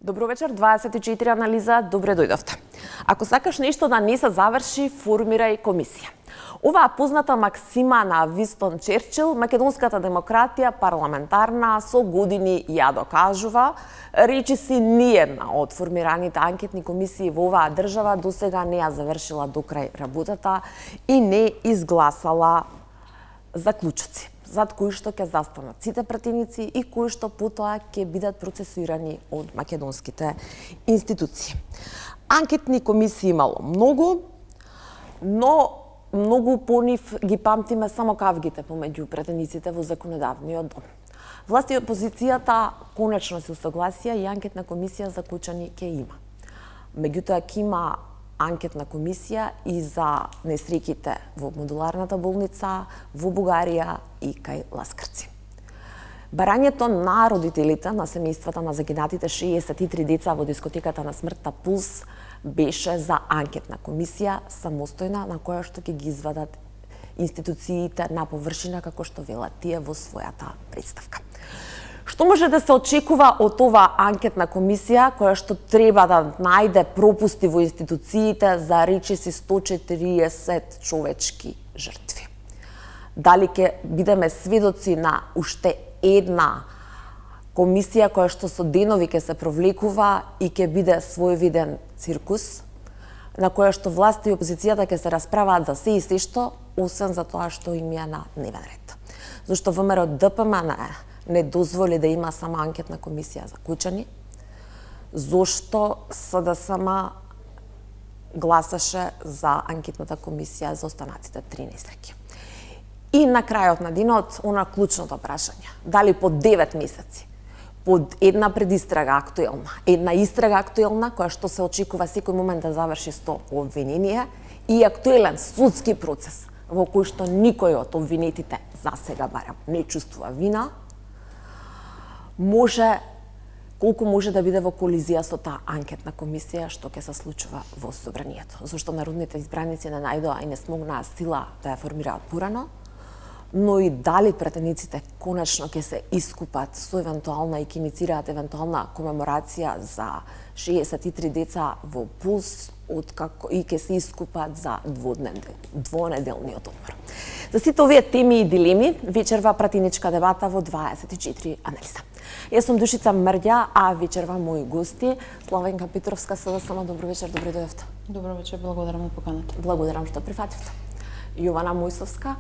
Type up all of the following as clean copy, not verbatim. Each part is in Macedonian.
Добро вечер, 24 анализа, добре дојдовте. Ако сакаш нешто да не се заврши, формирај комисија. Оваа позната максима на Винстон Черчил, македонската демократија парламентарна со години ја докажува, речиси ниедна од формираните анкетни комисии во оваа држава досега не ја завршила до крај работата и не изгласала заклучоци, зад кои што ќе застанат сите пратеници и кои што потоа ќе бидат процесуирани од македонските институции. Анкетни комисии имало многу, но многу по нив ги памтиме само кавгите помеѓу пратениците во законодавниот дом. Власт и опозицијата конечно се усогласија и анкетна комисија за кучани ќе има. Меѓутоа ќе има анкетна комисија и за несреќите во модуларната болница, во Бугарија и кај Ласкарци. Барањето на родителите на семејствата на загинатите 63 деца во дискотеката на смртта Пулс беше за анкетна комисија самостојна на која што ќе ги извадат институциите на површина како што велат тие во својата представка. Што може да се очекува од оваа анкетна комисија која што треба да најде пропусти во институциите за речиси 140 човечки жртви? Дали ќе бидеме сведоци на уште една комисија која што со денови ќе се провлекува и ќе биде својвиден циркус, на која што власт и опозицијата ќе се расправаат за се и се што, освен за тоа што им е на дневен ред. Зашто ВМРО ДПМН не дозволи да има сама анкетна комисија за кучани, зошто СДСМ гласаше за анкетната комисија за останатите 3 несреќи. И на крајот на денот, она клучното прашање, дали по 9 месеци, под една предистрага актуелна, една истрага актуелна, која што се очекува секој момент да заврши со обвинение, и актуелен судски процес, во кој што никој од обвинетите, за сега барем, не чувствува вина, колку може да биде во колизија со таа анкетна комисија што ќе се случува во собранието. Зашто народните избраници не најдоа и не смогнаа сила да ја формираат порано, но и дали пратениците конечно ќе се искупат со евентуална и ќе иницираат евентуална комеморација за 63 деца во Пулс, откако и ќе се искупат за двонеделниот одмор. За сите овие теми и дилеми вечерва пратеничка дебата во 24 анализа. Јас сум Душица Мрѓа, а вечерва мои гости Славенка Петровска, СДСМ, добро вечер, добре дојдовте. Добро вечер, благодарам на поканата. Благодарам што прифативте. Јована Мојсовска,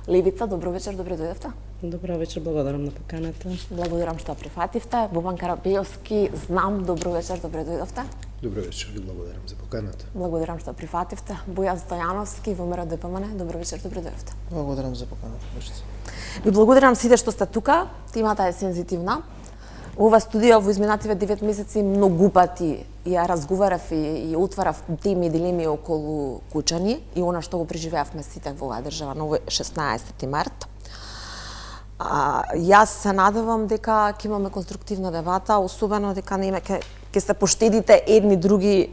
Левица, добро вечер, добре дојдовте. Добро вечер, благодарам на поканата. Благодарам што прифативте. Бобан Карапејовски, знам, добро вечер, добре дојдовте. Добро вечер, ви благодарам за поканата. Благодарам што прифативте. Бојан Стојановски, ВМРО ДПМН, добро вечер, добре дојдовте. Благодарам за поканата. Ви благодарам сите што сте тука. Темата е сензитивна. Ова студија во изминативе 9 месеци многу пати ја разговарав и отварав теми и дилеми околу кучани и она што го преживеавме сите во оваа држава на овој 16 март. Јас се надевам дека ќе имаме конструктивна дебата, особено дека ќе се поштедите едни други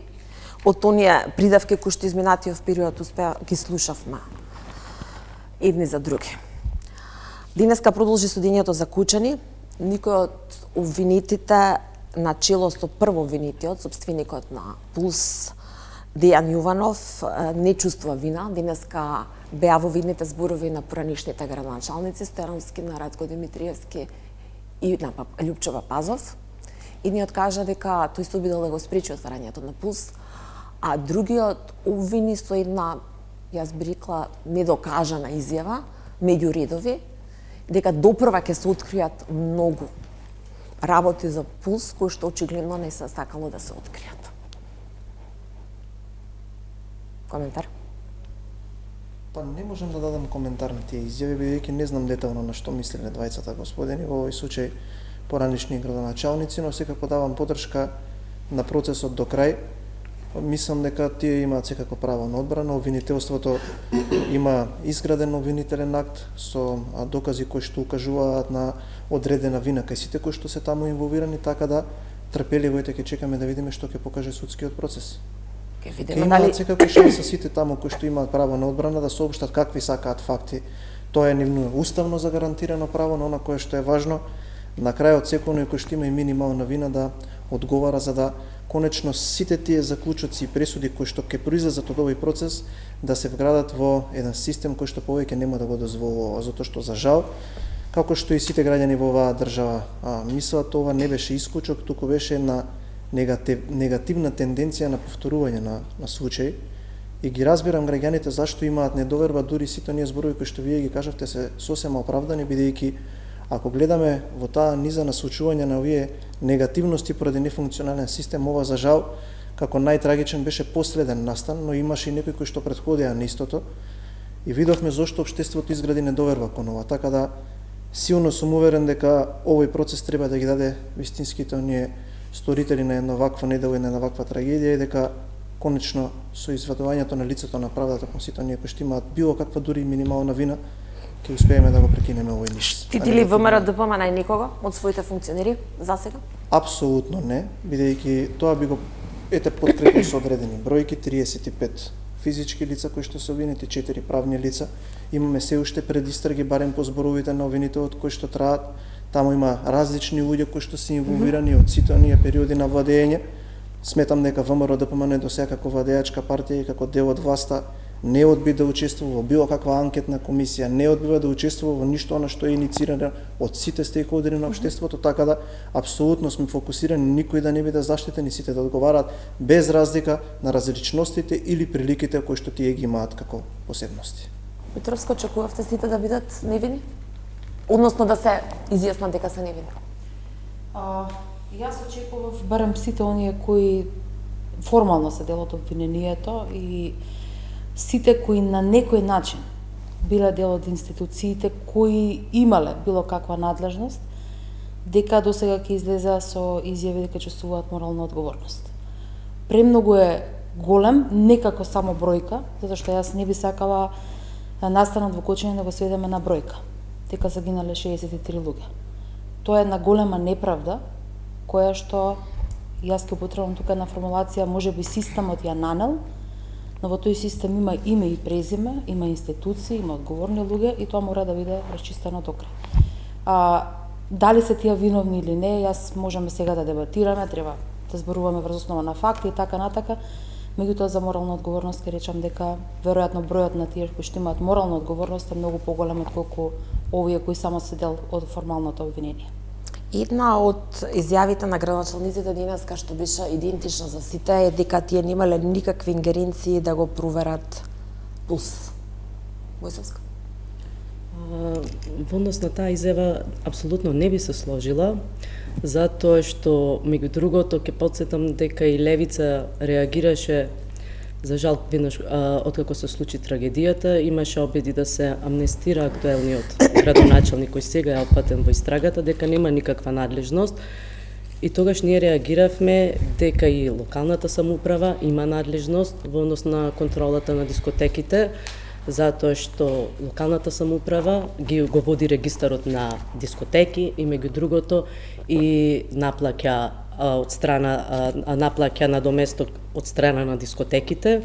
од оние придавки кои што изминатиот период ги слушавме едни за други. Денеска продолжи судењето за кучани. Никој од обвинетите, начело со прво обвинетиот, сопственикот на Пулс, Дејан Јуванов, не чувствува вина. Денеска беа во видните зборови на поранишните градоначалници Стојановски, на Радко Димитриевски и на Љупчо Папазов. Едниот кажа дека тој се обидел да го спречи отварањето на Пулс, а другиот обвини со една, јас би рекла, недокажана изјава, меѓу редови, дека допрва ќе се откријат многу работи за Пулс кои што очигледно не се сакало да се откријат. Коментар? Па не можам да дадам коментар на тие изјави, бидејќи не знам детално на што мислеле двајцата господини, во овој случај поранишни градоначалници, но секако давам поддршка на процесот до крај. Мислам дека тие имаат секако право на одбрана. Обвинителството има изграден обвинителен акт со докази кои што укажуваат на одредена вина кај сите кои што се таму инволвирани, така да трпеливо ќе чекаме да видиме што ќе покаже судскиот процес. Ќе видиме дали секако шанса сите таму кои што имаат право на одбрана да соопштат какви сакаат факти. Тоа е нивно уставно загарантирано право, но она кое што е важно, на крајот секој кој што има и минимална вина да одговара за да конечно сите тие заклучоци и пресуди кои што ќе произлезат од овој процес да се вградат во еден систем кој што повеќе нема да го дозволува, затоа што за жал како што и сите граѓани во оваа држава мислат, ова не беше исклучок, туку беше една негативна тенденција на повторување на случаи. И ги разбирам граѓаните зашто имаат недоверба, дури сите оние зборови кои што вие ги кажавте се сосема оправдани, бидејќи ако гледаме во таа низа на случување на овие негативности поради нефункционален систем, ова за жал како најтрагичен беше последен настан, но имаше и некои кои што претходеа на истото и видовме зошто општеството изгради недоверба кон ова, така да силно сум уверен дека овој процес треба да ги даде вистинските оние сторители на едно вакво недело и на една ваква трагедија и дека конечно со извадувањето на лицето на правдата кон сите оние кои што имаат било каква дури минимална вина ќе успееме да го прекинеме овој низ. Штити ли ВМРО ДПМН некого од своите функционери засега? Апсолутно не, бидејќи тоа би го подкрепил со одредени бројки, 35 физички лица кои што се обвинети, 4 правни лица. Имаме се уште предистраги барем по зборовите на обвинителот кои што траат. Таму има различни луѓе кои што се инволвирани од сите оние периоди на владење. Сметам дека ВМРО ДПМН до сега како владеачка партија и како дел од власта не одби да учествува во било каква анкетна комисија, не одбива да учествува во ништо она што е иницирано од сите стейкхолдери на општеството, така да апсолутно сме фокусирани никој да не биде заштитен и сите да одговараат без разлика на различностите или приликите кои што тие ги имаат како посебности. Петровска, очекувавте сите да бидат невини? Односно да се изјаснат дека се невини? Јас очекував барем сите оние кои формално се дел од обвинението и сите кои на некој начин биле дел од институциите кои имале било каква надлежност, дека досега ќе излеза со изјави дека чувствуваат морална одговорност. Премногу е голем, не како само бројка, затоа што јас не би сакала настанот во Кочани да го сведеме на бројка, дека загинале 63 луѓе. Тоа е една голема неправда, која што јас ќе употребам тука една формулација, можеби системот ја нанел, но во тој систем има име и презиме, има институции, има одговорни луѓе и тоа мора да биде расчистено до крај. Дали се тие виновни или не, јас можеме сега да дебатираме, треба да зборуваме врз основа на факти и така натака. Меѓутоа за морална одговорност ќе речам дека веројатно бројот на тие кои што имаат морална одговорност е многу поголем отколку овие кои само се дел од формалното обвинение. Една од изјавите на градоначалниците денеска што беше идентична за сите е дека тие немале никакви ингеренции да го проверат пулс. Војсовска? Во однос на таа изјава апсолутно не би се сложила, затоа што меѓу другото ќе потсетам дека и Левица реагираше, за жал веднаш откако се случи трагедијата, имаше обиди да се амнестира актуелниот градоначалник кој сега е опфатен во истрагата, дека нема никаква надлежност. И тогаш ние реагиравме дека и локалната самоуправа има надлежност во однос на контролата на дискотеките, затоа што локалната самоуправа го води регистарот на дискотеки и меѓу другото и наплаќа на доместок од страна на дискотеките,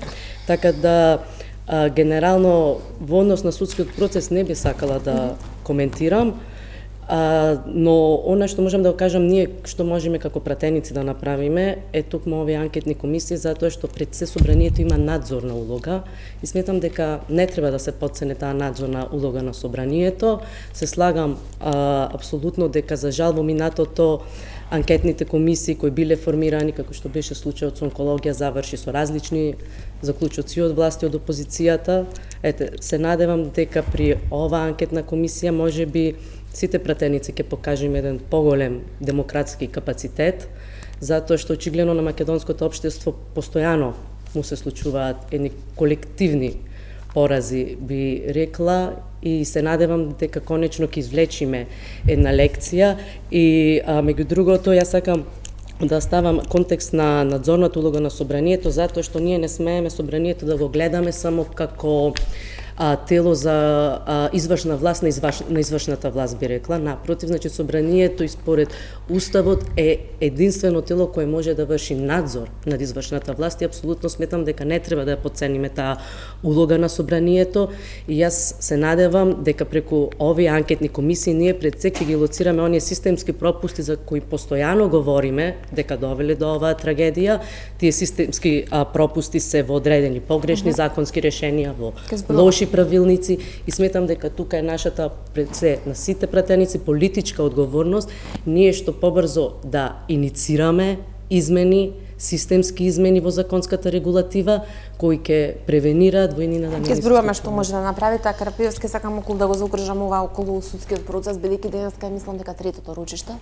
така да генерално во однос на судскиот процес не би сакала да коментирам, но она што можам да го кажам ние што можеме како пратеници да направиме е токму овие анкетни комисии, затоа што пред се собранието има надзорна улога и сметам дека не треба да се потцени таа надзорна улога на собранието. Се слагам апсолутно дека за жал во минатото анкетните комисии кои биле формирани, како што беше случајот со онкологија, заврши со различни заклучоци од власти од опозицијата. Се надевам дека при оваа анкетна комисија можеби сите пратеници ќе покажеме еден поголем демократски капацитет, затоа што очигледно на македонското општество постојано му се случуваат едни колективни порази, би рекла, и се надевам дека конечно ќе извлечиме една лекција и меѓу другото јас сакам да ставам контекст на надзорната улога на собранието, затоа што ние не смееме собранието да го гледаме само како тело за извршна власт на извршната власт, би рекла. Напротив, значи собранието и според уставот е единствено тело кое може да врши надзор над извршната власт и апсолутно сметам дека не треба да ја потцениме таа улога на собранието и јас се надевам дека преку овие анкетни комисии ние пред се ќе ги лоцираме оние системски пропусти за кои постојано говориме дека довеле до оваа трагедија. Тие системски пропусти се во одредени погрешни законски решенија, во лоши правилници и сметам дека тука е нашата пред се на сите пратеници политичка одговорност ние што побрзо да иницираме измени, системски измени во законската регулатива кои ќе превенираат во иднина да не Ќе зборуваме што може да направите, а Карапиевски сакам околу да го заокружам ова околу судскиот процес, бидејќи денеска мислам дека третото ручиште,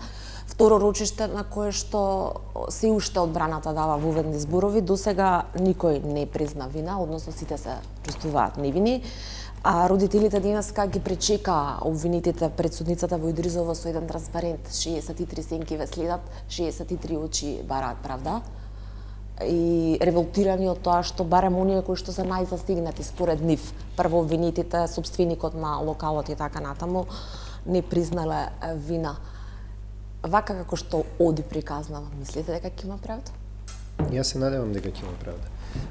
второ ручиште на кое што се уште одбраната дава воведни зборови, досега никој не призна вина, односно сите се чувствуваат невини. А родителите денеска ги пречека обвинетите пред судницата во Идризово со еден транспарент, 63 сенки ве следат, 63 очи бараат правда. И револтирани од тоа што барем оние кои што се најзастигнати според нив, прво обвинетите, собственикот на локалот и така натаму, не признале вина. Вака како што оди приказнава, мислите дека ќе има правда? Јас се надевам дека ќе има правда.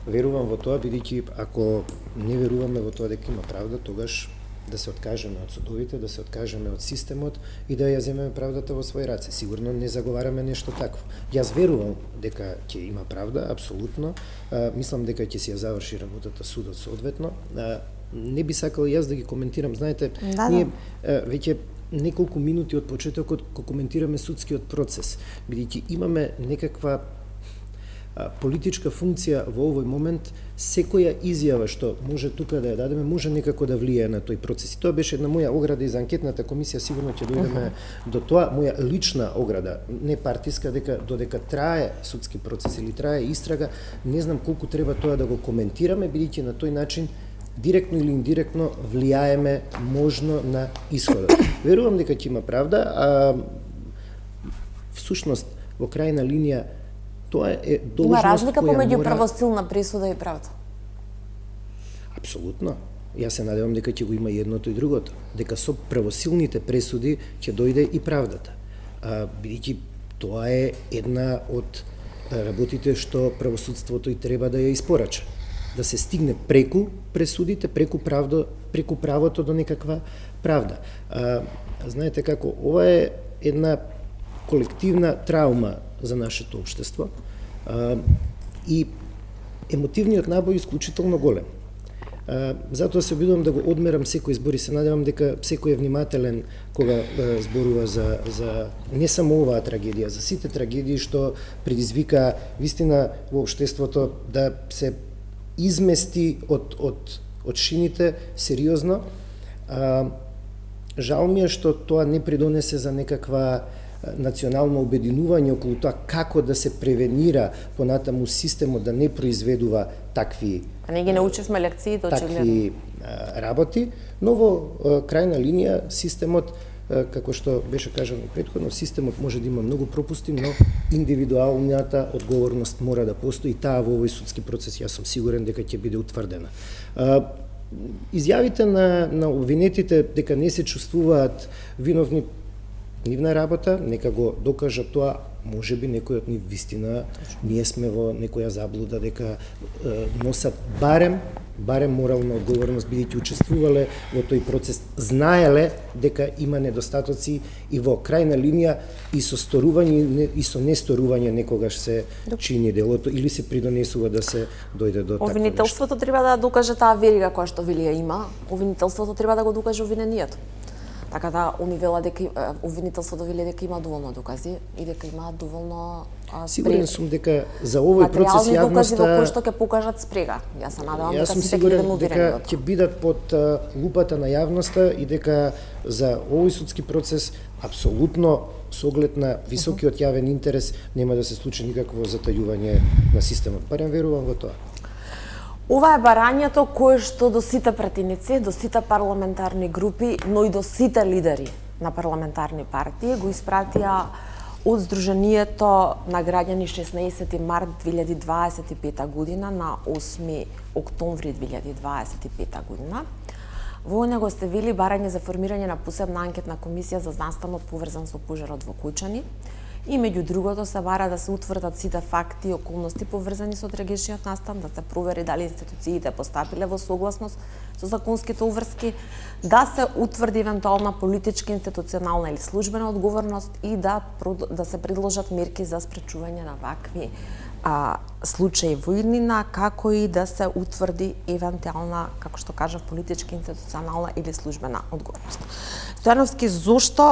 Верувам во тоа, бидејќи ако не веруваме во тоа дека има правда, тогаш да се откажеме од судовите, да се откажеме од системот и да ја земеме правдата во своји раце. Сигурно не заговараме нешто такво. Јас верувам дека ќе има правда, апсолутно. Мислам дека ќе си ја заврши работата судот соодветно. Не би сакал јас да ги коментирам, знаете, ние веќе неколку минути од почетокот коментираме судскиот процес, бидејќи имаме некаква политичка функција во овој момент, секоја изјава што може тука да ја дадеме, може некако да влијае на тој процес. И тоа беше една моја ограда и за анкетната комисија, сигурно ќе дојдеме до тоа, моја лична ограда, не партиска, дека додека трае судски процес или трае истрага, не знам колку треба тоа да го коментираме, бидејќи на тој начин директно или индиректно влијаеме можно на исходот. Верувам дека ќе има правда, а всушност во крајна линија тоа е должност. Има разлика помеѓу правосилна присуда и правда? Апсолутно. Јас се надевам дека ќе го има едното и другото, дека со правосилните пресуди ќе дојде и правдата. Бидејќи тоа е една од работите што правосудството и треба да ја испорача. Да се стигне преку пресудите, преку правото до некаква правда. Знаете како, ова е една колективна траума за нашето општество и емотивниот набој е исклучително голем. Затоа се обидувам да го одмерам секој збор и се надевам дека секој е внимателен кога зборува за не само оваа трагедија, за сите трагедии што предизвика вистина во општеството да се измести од шините сериозно. Жал ми е што тоа не придонесе за некаква национално обединување околу тоа како да се превенира понатаму системот да не произведува такви не ги научивме лекциите очигледно. Такви работи, но во крајна линија системот, како што беше кажано претходно, системот може да има многу пропусти, но индивидуалната одговорност мора да постои, таа во овој судски процес јас сум сигурен дека ќе биде утврдена. Изјавите на обвинетите дека не се чувствуваат виновни, нивна работа, нека го докажат тоа, можеби некој од нив вистина, ние сме во некоја заблуда дека носат барем морална одговорност, бидејќи учествувале во тој процес, знаеле дека има недостатоци и во крајна линија и со сторување и со несторување некогаш се чини делото или се придонесува да се дојде до такво нешто. Обвинителството треба да докаже таа верига која што вели ја има, обвинителството треба да го докаже обвиненијето. Така да, они велат дека обвинителството вели дека има доволно докази и дека има доволно Сигурен сум дека за овој процес јавноста докази во кои што ќе покажат спрега. Јас се надевам дека сите ќе демонтираме дека ќе бидат под лупата на јавноста и дека за овој судски процес апсолутно со оглед на високиот јавен интерес нема да се случи никакво затајување на системот. Барем верувам во тоа. Ова е барањето кое што до сите пратеници, до сите парламентарни групи, но и до сите лидери на парламентарни партии го испратија од Сдруженијето на граѓани 16 март 2025 година на 8 октомври 2025 година. Во него сте вели барање за формирање на посебна анкетна комисија за настанот поврзан со пожарот во Кучани и меѓу другото се бара да се утврдат сите факти и околности поврзани со трагичниот настан, да се провери дали институциите постапиле во согласност со законските уврски, да се утврди евентуална политичка, институционална или службена одговорност и да се предложат мерки за спречување на вакви случаи во иднина, како и да се утврди евентуална, како што кажав, политичка, институционална или службена одговорност. Стојановски, зошто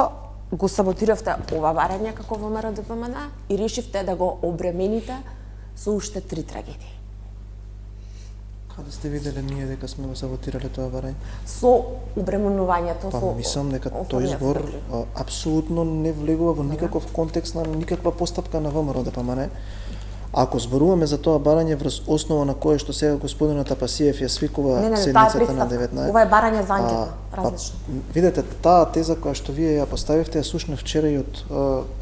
го саботиравте ова барање како ВМРО ДПМН и решивте да го обремените со уште 3 трагедии? Каде сте виделе ние дека сме го саботирале тоа барање? Со обременувањето, со... Мислам дека тој збор апсолутно не влегува во никаков контекст на никаква постапка на ВМРО ДПМН. Ако зборуваме за тоа барање врз основа на кое што сега господинот Апасиев ја свикува седницата на 19. Ова е барање за анкета, различно. Видете, таа теза која што вие ја поставивте, ја слушнав вчера и од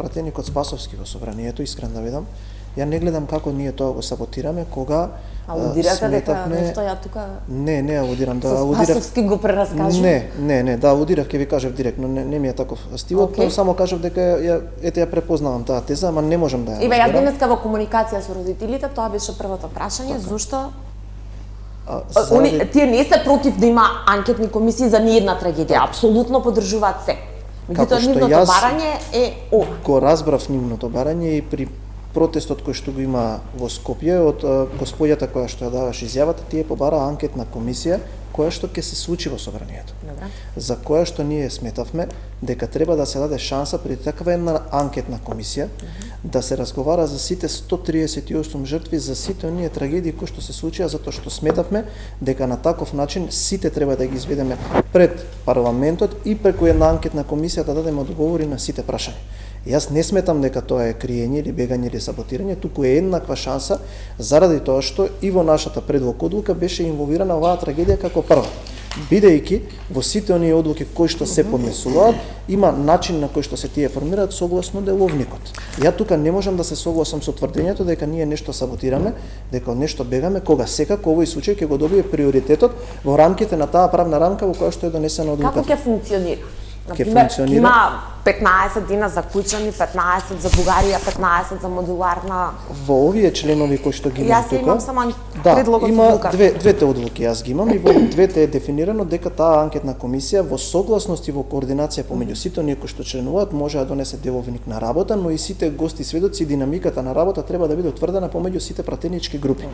пратеникот Спасовски во собранието, искрен да видам. Ја не гледам како ние тоа го саботираме, кога аудирате дека нешто ја тука... Не аудирам, да аудирав... Спасовски го прераскажу? Не, да аудирав, ќе ви кажав директно, не ми е таков стилот, okay. Само кажав дека ја препознавам таа теза, ама не можам да ја разберам. Јас денеска во комуникација со родителите, тоа беше првото прашање, така. Зошто тие не се против да има анкетни комисии за ниедна трагедија, апсолутно поддржуваат се. Меѓутоа нивното барање е ова. Го разбрав нивното барање и при протестот кој што го има во Скопје од господјата која што ја даваш изјавата, тие побара анкетна комисија која што ќе се случи во собранието. Добре. За која што ние сметавме дека треба да се даде шанса при таква една анкетна комисија да се разговара за сите 138 жртви, за сите оние трагедии кои што се случија, затоа што сметавме дека на таков начин сите треба да ги изведеме пред парламентот и преку една анкетна комисија да дадеме одговори на сите прашања. Јас не сметам дека тоа е криење или бегање или саботирање, туку е еднаква шанса заради тоа што и во нашата предлог одлука беше инволвирана оваа трагедија како прва. Бидејќи во сите оние одлуки кои што се поднесуваат, има начин на кој што се тие формираат согласно деловникот. Ја тука не можам да се согласам со тврдењето дека ние нешто саботираме, дека од нешто бегаме, кога секако овој случај ќе го добие приоритетот во рамките на таа правна рамка во која што е донесена одлуката. Како ќе функционира? Например, има 15 дина за Кучани, 15 за Бугарија, 15 за модуларна... Во овие членови кои што ги имам тука... Јас имам само предлогот одлука. Да, има двете одлуки јас ги имам и во двете е дефинирано дека таа анкетна комисија во согласност и во координација помеѓу сите оние кои што членуваат може да донесе деловник на работа, но и сите гости сведоци и динамиката на работа треба да биде утврдена помеѓу сите пратенички групи.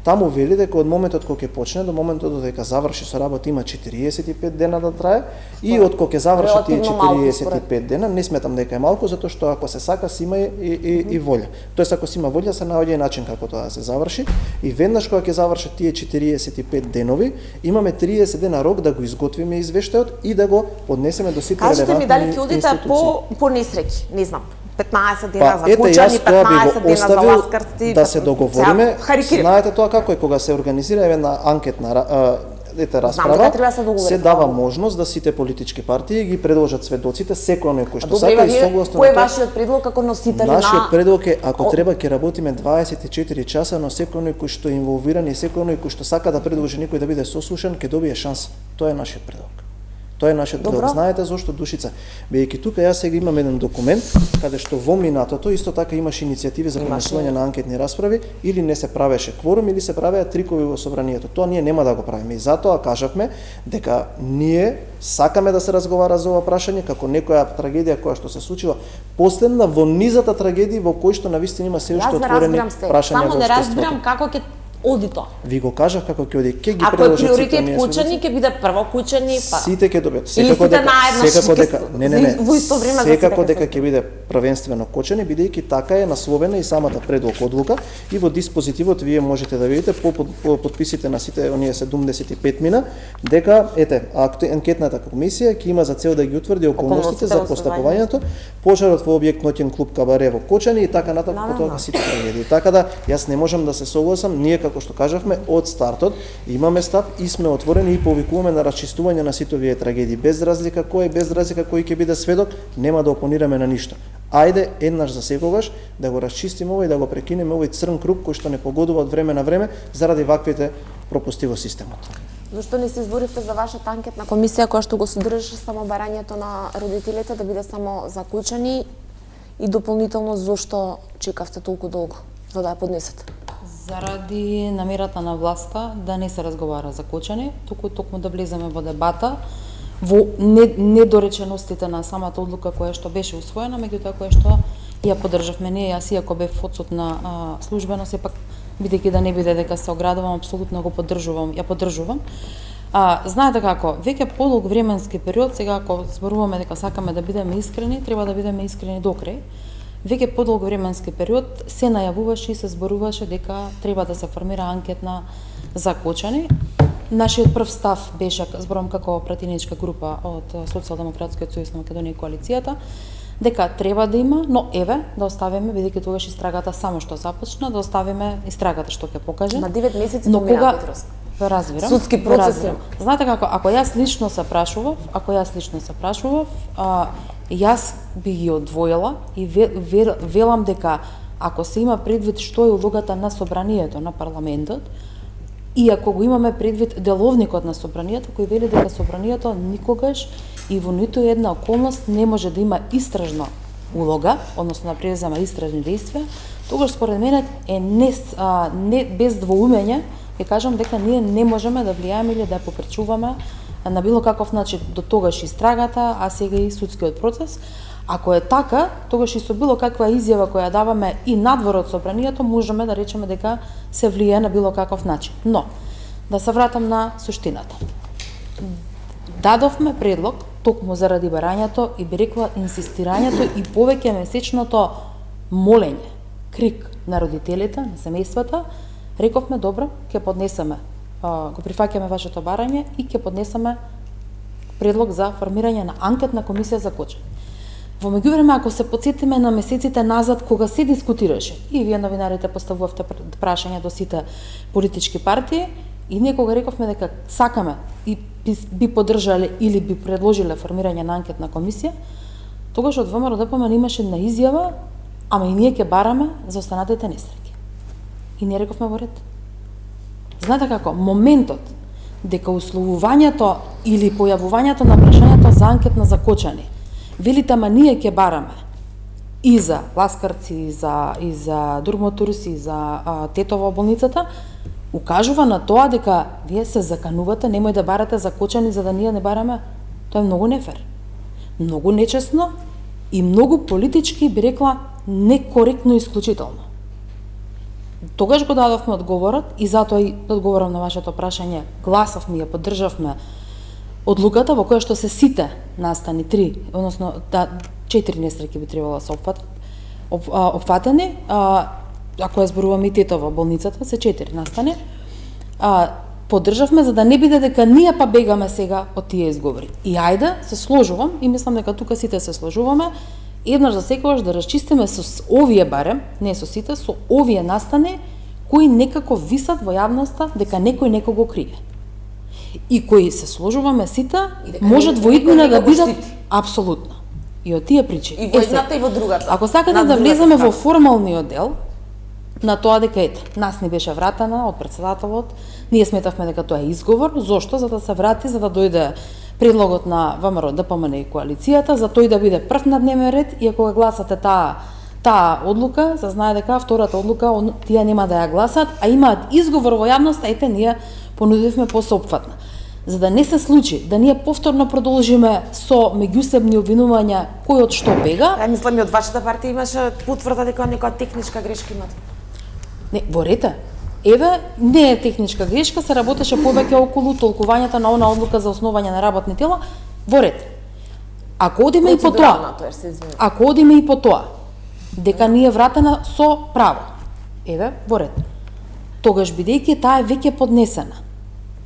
Таму вели дека од моментот кога ќе почне до моментот додека заврши со работа има 45 дена да трае и од кога ќе заврши тие 45 дена, не сметам дека е малку, затоа што ако се сака се има и волја. Тоест ако се има волја се наоѓа начин како тоа да се заврши и веднаш кога ќе завршат тие 45 денови, имаме 30 дена рок да го изготвиме извештајот и да го поднесеме до сите релевантни институции. Кажете ми дали ќе одите по несреќи, не знам. 15 дена за Кучани, 15 дена за Ласкарци. Да се договориме. Знаете тоа како е кога се организира една анкетна расправа, се дава можност да сите политички партии ги предложат сведоците, секој оној кој што сака и согласно кој е вашиот предлог како носител на... Нашиот предлог е, ако треба ќе работиме 24 часа, но секој оној кој што е инволвиран и секој оној кој што сака да предложи некој да биде сослушан, ќе добие шанса. Тоа е нашиот предлог. Тоа е нашиот предлог. Знаете зошто, Душица? Бидејќи тука јас сега имам еден документ каде што во минатото исто така имаше иницијативи за понесување на анкетни расправи или не се правеше кворум или се правеа трикови во собранието. Тоа ние нема да го правиме и затоа кажавме дека ние сакаме да се разговара за ова прашање како некоја трагедија која што се случила последна во низата трагедии во кои што навистина има се уште отворени прашања. Само не разбирам како ќе оди тоа. Ви го кажав како ќе оди, ќе ги предложат сите. Ако е приоритет Кучани, ќе биде прво Кучани, па сите ќе добијат. Секако дека во исто време секако дека ќе биде првенствено Кучани, бидејќи така е насловена и самата предлог одлука и во диспозитивот вие можете да видите по подписите на сите оние 75 мина дека анкетната комисија ќе има за цел да ги утврди околностите за постапувањето, пожарот во објект ноќен клуб Кабаре во Кучани и така натаму потоа сите трагедии. Така да јас не можам да се согласам, ние како што кажавме од стартот имаме став и сме отворени и повикуваме на расчистување на сите овие трагедии без разлика кој ќе биде сведок, нема да опонираме на ништо. Ајде еднаш за секогаш да го расчистиме ова и да го прекинеме овој црн круг кој што не погодува од време на време заради ваквите пропусти во системот. Зошто не се изборивте за вашата анкетна комисија која што го содржаше само барањето на родителите да биде само заклучени и дополнително зошто чекавте толку долго за да ја поднесете? Заради намерата на власта да не се разговара за кочани, токму да влеземе во дебата, во недореченостите на самата одлука која што беше усвоена, меѓутоа која што ја поддржавме ние, јас иако бев одсутна службено, сепак бидејќи да не биде дека се оградувам, апсолутно го поддржувам, ја поддржувам. Знаете како, веќе подолг временски период, сега ако зборуваме дека сакаме да бидеме искрени, треба да бидеме искрени до крај. Веќе подолг временски период се најавуваше и се зборуваше дека треба да се формира анкетна за Кочани. Нашиот прв став беше, зборувам како пратеничка група од Социјалдемократскиот сојуз на Македонија и коалицијата, дека треба да има, но еве да оставиме, бидејќи тогаш истрагата само што започна, да оставиме истрагата што ќе покаже. На 9 месеци но помина, кога Петрос. разбирам. Судски процеси. Знаете како, ако јас лично се прашував, јас би ги одвоила и велам дека ако се има предвид што е улогата на собранието, на парламентот, и ако го имаме предвид деловникот на собранието, кој вели дека собранието никогаш и во ниту една околност не може да има истражна улога, односно да презема истражни действија, тогаш според мене е не без двоумење, ќе кажам дека ние не можеме да влијаеме или да попречуваме на било каков начин до тогаш истрагата, а сега и судскиот процес. Ако е така, тогаш и со било каква изјава која даваме и надвор од собранието, можеме да речеме дека се влијае на било каков начин. Но, да се вратам на суштината. Дадовме предлог, токму заради барањето и би рекла инсистирањето и повеќе месечното молење, крик на родителите, на семејствата, рековме добро, ќе поднесеме, го прифаќаме вашето барање и ќе поднесеме предлог за формирање на анкетна комисија за Кочани. Во меѓувреме, ако се потсетиме на месеците назад кога се дискутираше и вие новинарите поставувавте прашања до сите политички партии и ние кога рековме дека сакаме и би поддржале или би предложиле формирање на анкетна комисија, тогаш од ВМРО ДПМН имаше една изјава, ама и ние ќе бараме за останатите несреќи. И ние рековме во ред. Знаете како, моментот дека условувањето или појавувањето на прашањето за анкетна за Кочани, велите, ама ние ќе бараме и за Ласкарци, и за Дурмотурс, и за Тетово болницата, укажува на тоа дека вие се заканувате, немој да барате за Кочани за да ние не бараме. Тоа е многу нефер, многу нечесно и многу политички, би рекла, некоректно и исклучително. Тогаш го дадовме одговорот и затоа и одговорам на вашето прашање, гласавме, ја поддржавме одлуката во која што се сите настани 3, односно 4 несреќи би требало да се опфатени, ако ја зборуваме и Тетово болницата, се 4 настани. Поддржавме за да не биде дека ние па бегаме сега од тие изговори. И ајде, се сложувам и мислам дека тука сите се сложуваме, еднаш за секогаш да расчистиме со овие барем, не со сите, со овие настани кои некако висат во јавноста дека некој некого крие. И кои се сложуваме сите, можат во иднина да бидат апсолутно. И од тие причини. И во едната и во другата. Ако сакате да влеземе во формалниот дел на тоа дека ете, нас не беше вратена од председателот, ние сметавме дека тоа е изговор, зошто? За да се врати, за да дојде предлогот на ВМРО ДПМН и коалицијата, за тој да биде прв на дневен ред, и ако го гласате таа одлука, се знае дека втората одлука тие нема да ја гласат, а имаат изговор во јавноста, ете ние понудивме посеопфатна. За да не се случи да ние повторно продолжиме со меѓусебни обвинувања кој од што бега. Мислам и од вашата партија имаше потврда дека некоја техничка грешка имате. Не, во рете. Еве, не е техничка грешка, се работеше повеќе околу толкувањето на она одлука за основање на работни тела, во ред. Ако одиме и по тоа, дека ни е вратена со право, еве, во ред. Тогаш бидејќи таа е веќе поднесена,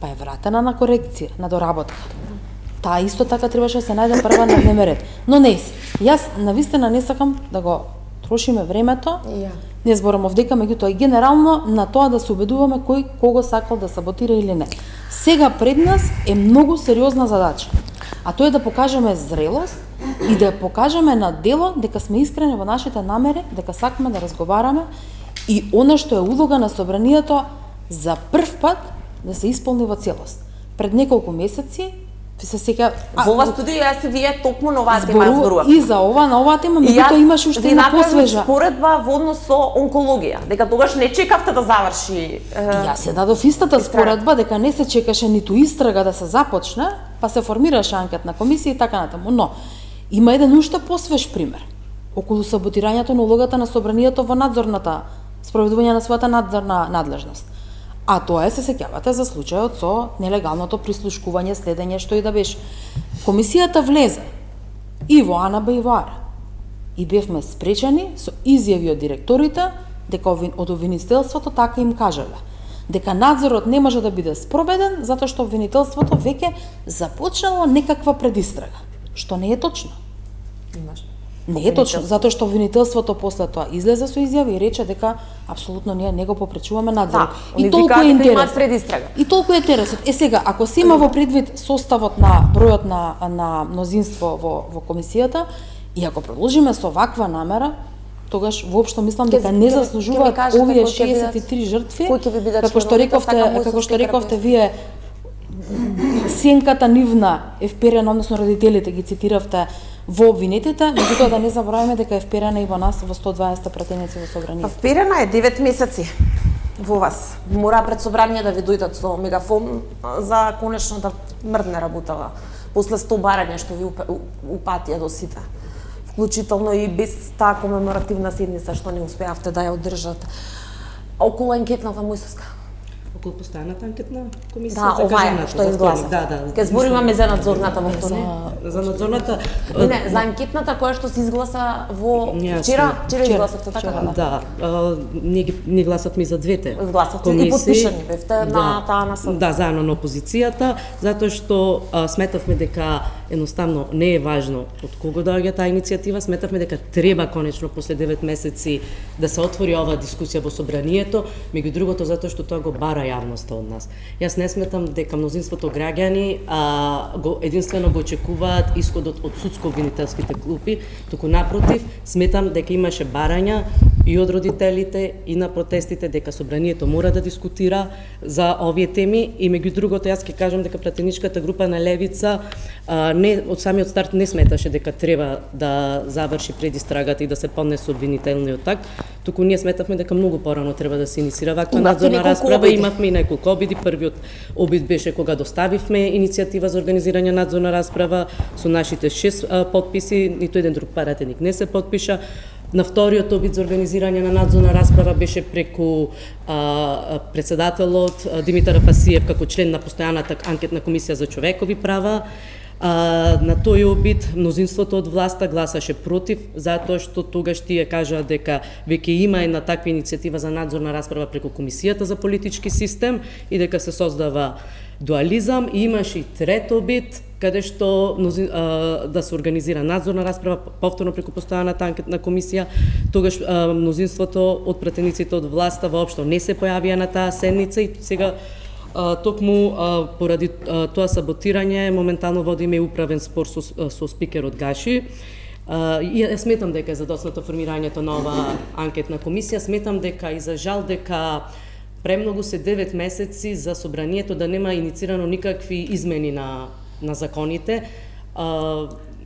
па е вратена на корекција, на доработка. Таа исто така требаше да се најде прва на дневен ред. Но не си. Јас навистина не сакам да го трошиме времето. Не зборам овдека, меѓутоа и генерално на тоа да се убедуваме кој кого сакал да саботира или не. Сега пред нас е многу сериозна задача, а тоа е да покажеме зрелост и да покажеме на дело дека сме искрени во нашите намери, дека сакаме да разговараме и она што е улога на собранието за прв пат да се исполни во целост. пред неколку месеци се сеќа Во ова студија јас и вие токму на оваа тема зборував. и за ова, на оваа тема, меѓутоа имаше уште една посвежа. Споредба во однос со онкологија, дека тогаш не чекавте да заврши. Јас се дадов истата споредба дека не се чекаше ниту истрага да се започне, па се формираше анкетна комисија и така натаму. Но има еден уште посвеж пример околу саботирањето на улогата на собранието во надзорната спроведување на својата надзорна надлежност. А тоа е, се сеќавате за случајот со нелегалното прислушкување, следење, што и да беше. Комисијата влезе и во АНБ и во АР. И бевме спречени со изјави од директорите дека од обвинителството така им кажале. Дека надзорот не може да биде спроведен затоа што обвинителството веќе започнало некаква предистрага. Што не е точно. Не е точно, затоа што обвинителството после тоа излезе со изјави и рече дека апсолутно ние не го попречуваме надзорот. Да, и толку е интерес. предистрага. И толку е интересот. Сега, ако се има во предвид составот на бројот на мнозинство во комисијата, и ако продолжиме со ваква намера, тогаш воопшто мислам дека не заслужуваат овие 63 жртви. Како што рековте вие, сенката нивна е вперена, односно родителите ги цитиравте во обвинетите, меѓутоа да не забораваме дека е вперена и во нас во 120 пратеници во собранието. Вперена е 9 месеци во вас. Мора пред собрание да ви дојдат со мегафон за конечно да мрдне работава. После 100 барања што ви упатија до сите. Вклучително и без таа комеморативна седница што не успеавте да ја одржате. Околу анкетната Мојсовска. Околу постојаната анкетна комисија Да, за ова е кажаната, што изгласа. Да. Ке збориваме за надзорната во тоа, не? За надзорната Не, за анкетната која што се изгласа во вчера изгласавте така да. Да, ние гласавме за двете. Гласавте и потпишани бевте на таа насока. Да, заедно на опозицијата, затоа што сметавме дека едноставно не е важно од кого доаѓа таа иницијатива, сметавме дека треба конечно после 9 месеци да се отвори оваа дискусија во собранието, меѓу другото затоа што тоа го бара јавноста од нас. Јас не сметам дека мнозинството граѓани единствено го очекуваат исходот од судско-обвинителските клупи, туку напротив, сметам дека имаше барања и од родителите и на протестите дека собранието мора да дискутира за овие теми и меѓу другото јас ќе кажам дека пратеничката група на Левица не од самиот старт не сметаше дека треба да заврши предистрагата и да се поднесе обвинителниот акт, туку ние сметавме дека многу порано треба да се инициира ваква надзорна расправа. Имавме и неколку обиди. Првиот обид беше кога доставивме иницијатива за организирање надзорна расправа со нашите 6 потписи, ниту еден друг пратеник не се потпиша. На вториот обид за организирање на надзорна расправа беше преку председателот Димитар Пасиев како член на постојаната анкетна комисија за човекови права. На тој обид мнозинството од власта гласаше против, затоа што тогаш тие кажаа дека веќе има една таква иницијатива за надзорна расправа преку Комисијата за политички систем и дека се создава дуализам. И имаше и трет обид каде што да се организира надзорна расправа повторно преку постојаната анкетна комисија. Тогаш мнозинството од пратениците од власта воопшто не се појавија на таа седница и сега токму поради тоа саботирање моментално водиме управен спор со спикерот Гаши. И сметам дека е задоснато формирањето на оваа анкетна комисија, сметам дека и за жал дека премногу се 9 месеци за собранието да нема иницирано никакви измени на законите.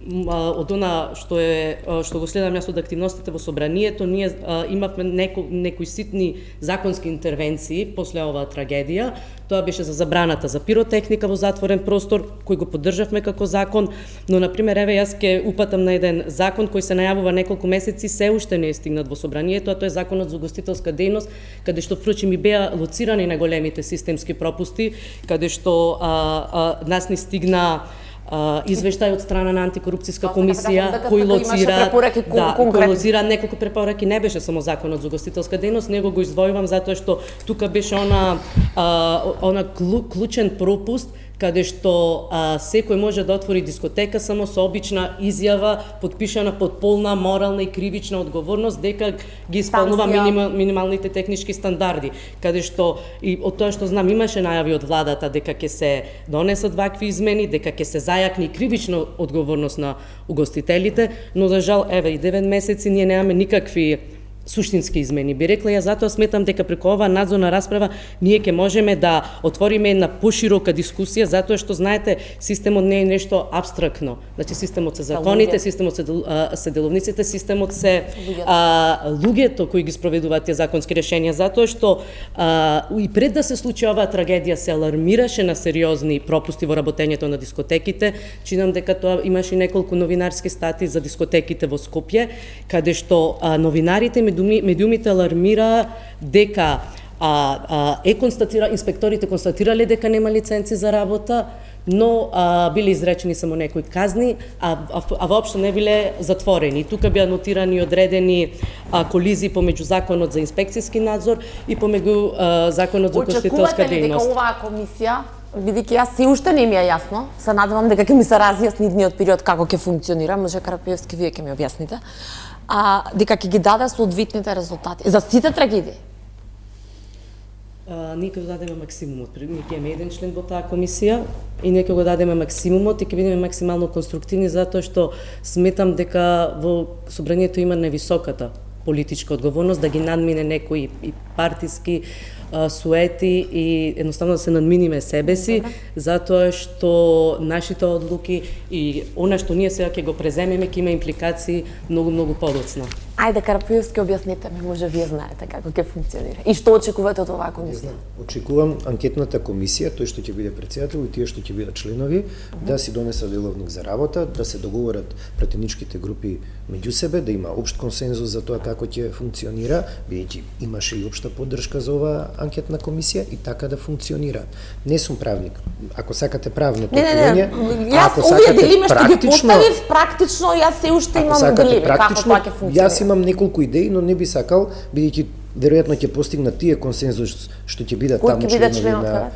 Од она што го следам јас од активностите во собранието, ние имавме некои ситни законски интервенции после оваа трагедија. Тоа беше за забраната за пиротехника во затворен простор, кој го поддржавме како закон, но на пример еве јас ќе упатам на еден закон кој се најавува неколку месеци, се уште не е стигнат во собранието, а тоа е законот за угостителска дејност, каде што впрочем и беа лоцирани на големите системски пропусти, каде што нас не стигна извештај од страна на антикорупцијска комисија кој лоцира неколку препораки, не беше само законот за угостителска дејност, него го издвојувам затоа што тука беше она клучен пропуст каде што секој може да отвори дискотека само со обична изјава потпишана под полна морална и кривична одговорност дека ги исполнува минималните технички стандарди, каде што и од тоа што знам имаше најави од владата дека ќе се донесат вакви измени, дека ќе се зајакни кривична одговорност на угостителите, но за жал еве и 9 месеци ние немаме никакви суштински измени. Би рекла, ја затоа сметам дека преку оваа надзорна расправа ние ќе можеме да отвориме една поширока дискусија, затоа што знаете, системот не е нешто абстрактно. Значи системот се законите, системот се деловниците, системот се луѓето кои ги спроведуваат тие законски решенија, затоа што и пред да се случи оваа трагедија се алармираше на сериозни пропусти во работењето на дискотеките. Чинам дека тоа имаше неколку новинарски статии за дискотеките во Скопје, каде што новинарите и медиумите алармира дека инспекторите констатирале дека нема лиценци за работа, но биле изречени само некои казни, а воопшто не биле затворени. Тука беа нотирани одредени колизии помеѓу Законот за инспекцијски надзор и помеѓу Законот за конституцијска дејност. Очекувате ли дека дејност. оваа комисија, бидејќи јас се уште не ми е јасно, се надевам дека ќе ми се разјасни идниот период како ќе функционира, може Карапиевски вие ќе ми објасните, дека ќе ги даде соодветните резултати за сите трагедии? Ние ќе го дадеме максимумот. Ние ќе имаме еден член во таа комисија и ние ќе го дадеме максимумот и ќе бидеме максимално конструктивни, затоа што сметам дека во собранието има невисоката политичка одговорност да ги надмине некои и партиски суети и едноставно да се надминиме себе си, затоа што нашите одлуки и она што ние сега ќе го преземеме ќе има импликации многу подоцна. Ајде, Карапиевски, објаснете ми, може вие знаете како ќе функционира. И што очекувате од оваа комисија? Очекувам анкетната комисија, тој што ќе биде претседател и тие што ќе бидат членови, да си донесат деловник за работа, да се договорат пратеничките групи меѓу себе, да има општ консензус за тоа како ќе функционира, бидејќи имаше и општа поддршка за оваа анкетна комисија и така да функционира. Не сум правник. Ако сакате правно толкување, јас овие дилеми што ги поставив практично, јас се уште имам дилеми како тоа ќе функционира. Јас имам неколку идеи, но не би сакал, бидејќи веројатно ќе постигнат тие консензус што ќе бидат таму членови на...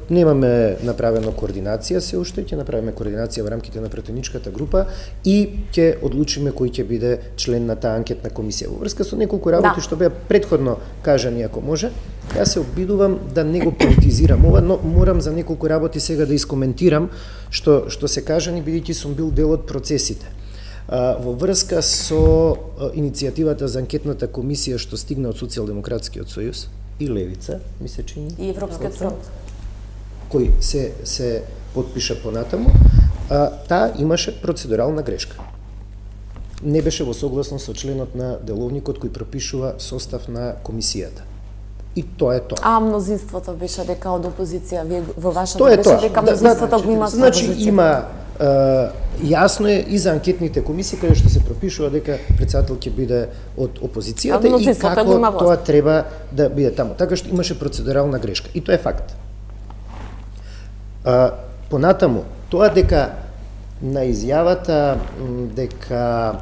Немаме направено координација се уште, ќе направиме координација во рамките на пратеничката група и ќе одлучиме кој ќе биде член на таа анкетна комисија. Во врска со неколку работи што беа претходно кажани, ако може, јас се обидувам да не го политизирам ова, но морам за неколку работи сега да искоментирам што се кажани, бидејќи сум бил дел од процесите. Во врска со иницијативата за анкетната комисија што стигна од Социјалдемократскиот сојуз и Левица, ми се чини, и Европскиот фронт, кој се потпиша понатаму, таа имаше процедурална грешка. Не беше во согласност со членот на деловникот кој пропишува состав на комисијата. И тоа е тоа. Мнозинството беше дека од опозиција, вие во вашата беше дека мнозинството го има. Значи има јасно е и за анкетните комисии каде што се пропишува дека председател ќе биде од опозицијата и како тоа треба да биде таму. Така што имаше процедурална грешка и тоа е факт. Понатаму, тоа дека на изјавата дека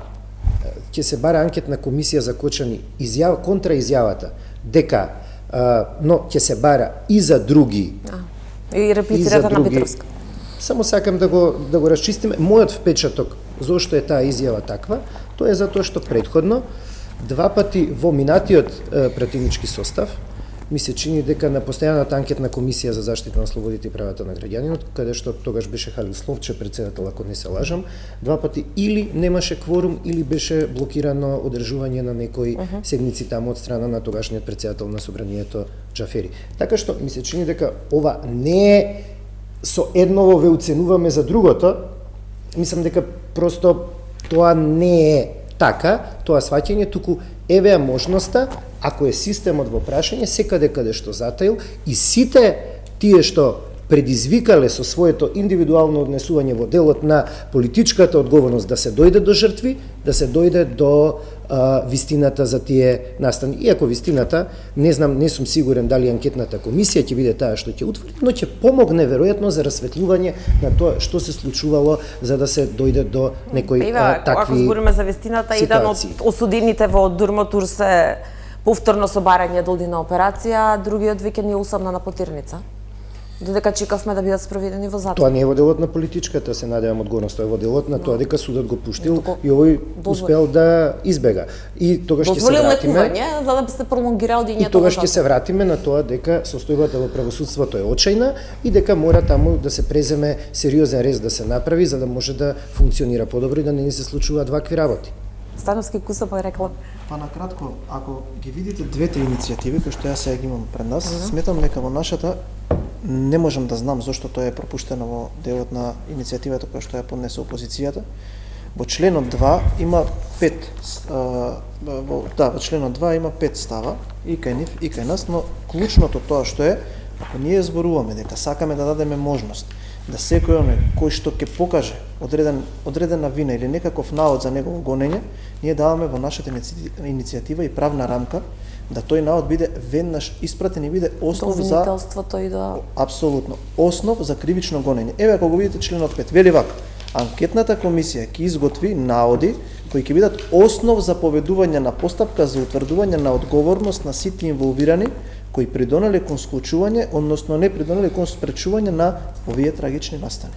ќе се бара анкетна комисија за Кочани, контраизјавата дека но ќе се бара и за други. И реплицирата на Петровска. Само сакам да го расчистиме. Мојот впечаток зошто е таа изјава таква, тоа е затоа што претходно два пати во минатиот пратенички состав ми се чини дека на постојаната анкетна комисија за заштита на слободите и правата на граѓанинот, каде што тогаш беше Халил Словче председател, ако не се лажам, два пати или немаше кворум или беше блокирано одржување на некои седници таму од страна на тогашниот председател на собранието Џафери. Така што ми се чини дека ова не е со едново ве уценуваме за другото, мислам дека просто тоа не е така, тоа сваќање, туку еве можноста, ако е системот во прашање, секаде каде што затаил и сите тие што предизвикале со своето индивидуално однесување во делот на политичката одговорност да се дојде до жртви, да се дојде до вистината за тие настани. Иако вистината, не знам, не сум сигурен дали анкетната комисија ќе биде таа што ќе утврди, но ќе помогне веројатно за расветлување на тоа што се случувало за да се дојде до некои такви ако збориме за вистината, еден од осудените во Дурмотур се повторно собарање долдина операција, другиот викенд е усамна на потирница. Додека чекавме да бидат спроведени во затвор. Тоа не е во делот на политичката, се надевам одговорност, тоа е во делот на тоа дека судот го пуштил и овој успел да избега. И тогаш ќе се вратиме за да би се пролонгирал дењето. И тогаш ќе се вратиме на тоа дека состојбата во правосудството е очајна и дека мора таму да се преземе сериозен рез да се направи за да може да функционира подобро и да не ни се случуваат вакви работи. Становски Кусо па реклам. Па накратко, ако ги видите двете иницијативи кои што јас сега ги имам пред нас, сметам дека во нашата не можам да знам зошто тоа е пропуштено во делот на иницијативата која што ја поднесе опозицијата. Во членот 2 има 5 во членот 2 има 5 става и кај нив и кај нас, но клучното тоа што е, ако ние зборуваме дека сакаме да дадеме можност да секој оној кој што ќе покаже одредена вина или некаков наод за негово гонење, ние даваме во нашата иницијатива и правна рамка да тој наод биде веднаш испратен и биде основ за обвинителството и да апсолутно основ за кривично гонење. Еве ако го видите членот 5, вели вака: анкетната комисија ќе изготви наоди кои ќе бидат основ за поведување на постапка за утврдување на одговорност на сите инволвирани кои придонеле кон склучување, односно не придонеле кон спречување на овие трагични настани.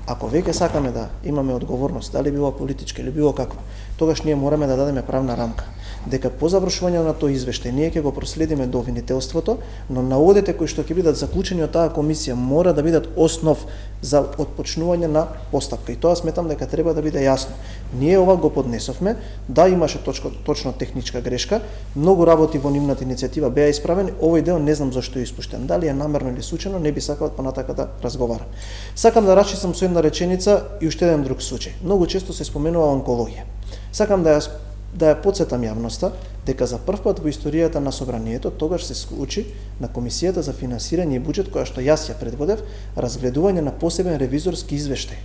Ако веќе сакаме да имаме одговорност, дали било политичка или било каква, тогаш ние мораме да дадеме правна рамка дека по завршување на тој извештај ние ќе го проследиме до обвинителството, но наодите кои што ќе бидат заклучени од таа комисија мора да бидат основ за отпочнување на постапка. И тоа сметам дека треба да биде јасно. Ние ова го поднесовме, да имаше точно техничка грешка, многу работи во нивната иницијатива беа исправени, овој дел не знам зошто е испуштен. Дали е намерно или случајно, не би сакал понатака да разговарам. Сакам да расчистам со една реченица и уште еден друг случај. Многу често се споменува онкологија. Сакам да ја подсетам јавноста дека за прв пат во историјата на собранието тогаш се случи на Комисијата за финансирање и буџет, која што јас ја предводев, разгледување на посебен ревизорски извештај.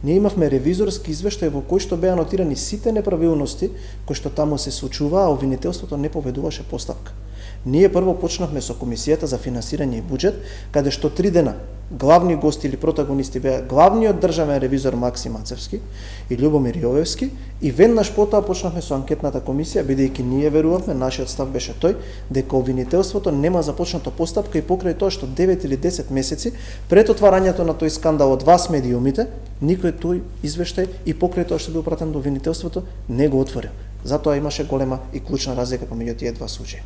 Ние имавме ревизорски извештај во кој што беа нотирани сите неправилности кои што таму се случуваа, а обвинителството не поведуваше постапка. Ние прво почнавме со Комисијата за финансирање и буџет, каде што 3 дена главни гости или протагонисти беа главниот државен ревизор Максим Ацевски и Љубомир Јовевски, и веднаш потоа почнавме со анкетната комисија, бидејќи ние верувавме, нашиот став беше тој, дека обвинителството нема започнато постапка и покрај тоа што 9 или 10 месеци пред отварањето на тој скандал од вас медиумите, никој тој извештај и покрај тоа што бил пратен до обвинителството не го отворил. Затоа имаше голема и клучна разлика помеѓу тие два случаи.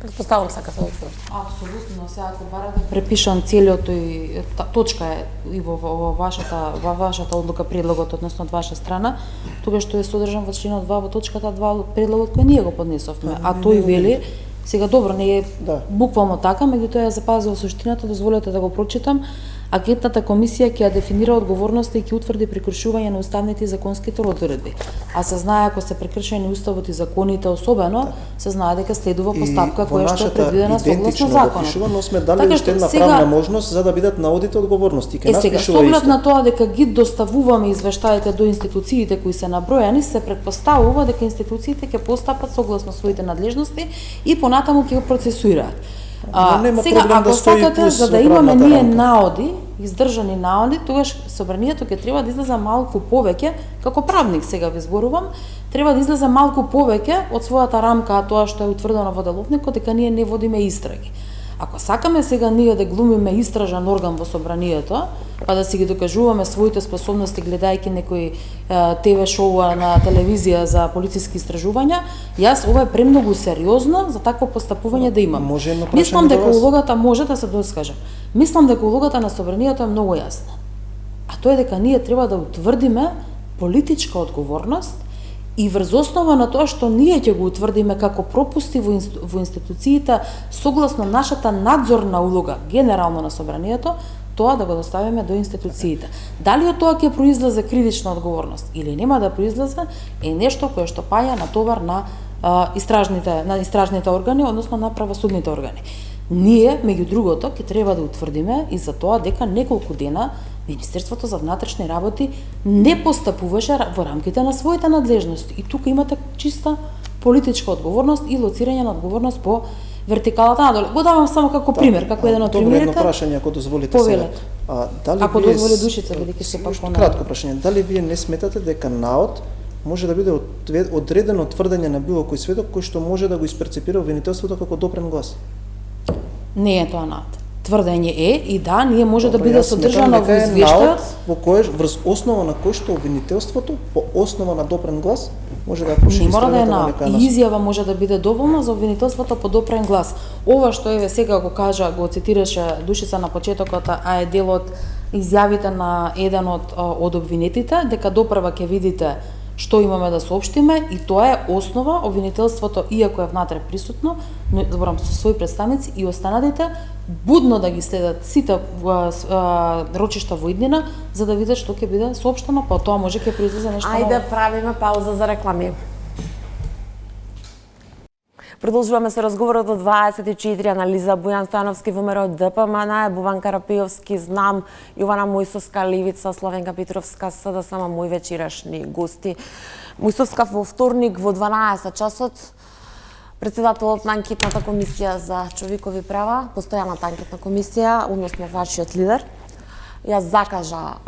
Предпоставам сакате да отворите. Апсолутно, сега ако барате препишан целиот тој точка е и во вашата одлука, предлогот, односно од ваша страна, тогаш што е содржан во членот 2 во точката 2 предлогот кој ние го поднесовме, а тој вели, сега добро не е буквално така, меѓутоа ја запазува суштината, дозволете да го прочитам. Анкетната комисија ќе ја дефинира одговорноста и ќе утврди прекршување на уставните и законските одредби. А се знае ако се прекршени уставот и законите особено, се знае дека следува постапка која што е предвидена согласно законот. Но сме дали уште една правна можност за да бидат наодите одговорности. Ке нас пишува исто. Сега, на тоа дека ги доставуваме извештаите до институциите кои се набројани, се претпоставува дека институциите ќе постапат согласно своите надлежности и понатаму ќе го процесуираат. Сега, ако сакате, за да имаме ние наоди, издржани наоди, тогаш собранието ќе треба да излезе малку повеќе, како правник сега ви зборувам, треба да излезе малку повеќе од својата рамка, а тоа што е утврдено во деловникот, дека ние не водиме истраги. Ако сакаме сега ние да глумиме истражен орган во собранието, па да си ги докажуваме своите способности гледајќи некои ТВ шоуа на телевизија за полициски истражувања, јас ова е премногу сериозно за такво постапување да имам. Мислам дека улогата може да се доскаже. Мислам дека улогата на собранието е многу јасна. А тоа е дека ние треба да утврдиме политичка одговорност и врз основа на тоа што ние ќе го утврдиме како пропусти во институциите согласно нашата надзорна улога генерално на собранието, тоа да го доставиме до институциите. Дали од тоа ќе произлезе кривична одговорност или нема да произлезе е нешто кое што паја на товар на истражните органи, односно на правосудните органи. Ние, меѓу другото, ќе треба да утврдиме и за тоа дека неколку дена Министерството за внатрешни работи не постапуваше во рамките на своите надлежности. И тука имате чиста политичка одговорност и лоцирање на одговорност по вертикалата надоле. Го давам само како пример, како еден од примерите. Добро, едно прашање, ако дозволите сега. Ако дозволи Душица, бидејќи се пак понавам. Кратко прашање. Дали вие не сметате дека наод може да биде одредено тврдење на било кој сведок кој што може да го исперцепира обвинителството како допрен глас? Не е тоа наод. Тврдење е и да, ние може да биде содржано во извештајот во кој врз основа на кој што обвинителството по основа на допрен глас може да прошири истражната на некоја насока. Изјава може да биде доволна за обвинителството по допрен глас. Ова што еве сега го кажа, го цитираше Душица на почетокот, а е дел од изјавите на еден од обвинетите, дека допрва ќе видите што имаме да соопштиме и тоа е основа обвинителството, иако е внатре присутно, но зборам со своји представници и останатите будно да ги следат сите рочишта во иднина за да видат што ќе биде соопштено, па тоа може ќе произлезе нешто ново. Ајде правиме пауза за реклами. Продолжуваме со разговорот од 24 анализа Бојан Стојановски, ВМРО ДПМН, Бубан Карапиовски, Знам, Јована Мојсовска, Ливица, Славенка Петровска, СДСМ, мои вечерашни гости. Мојсовска во вторник во 12 часот, председателот на анкетната комисија за човекови права, постојаната анкетна комисија, односно вашиот лидер, ја закажа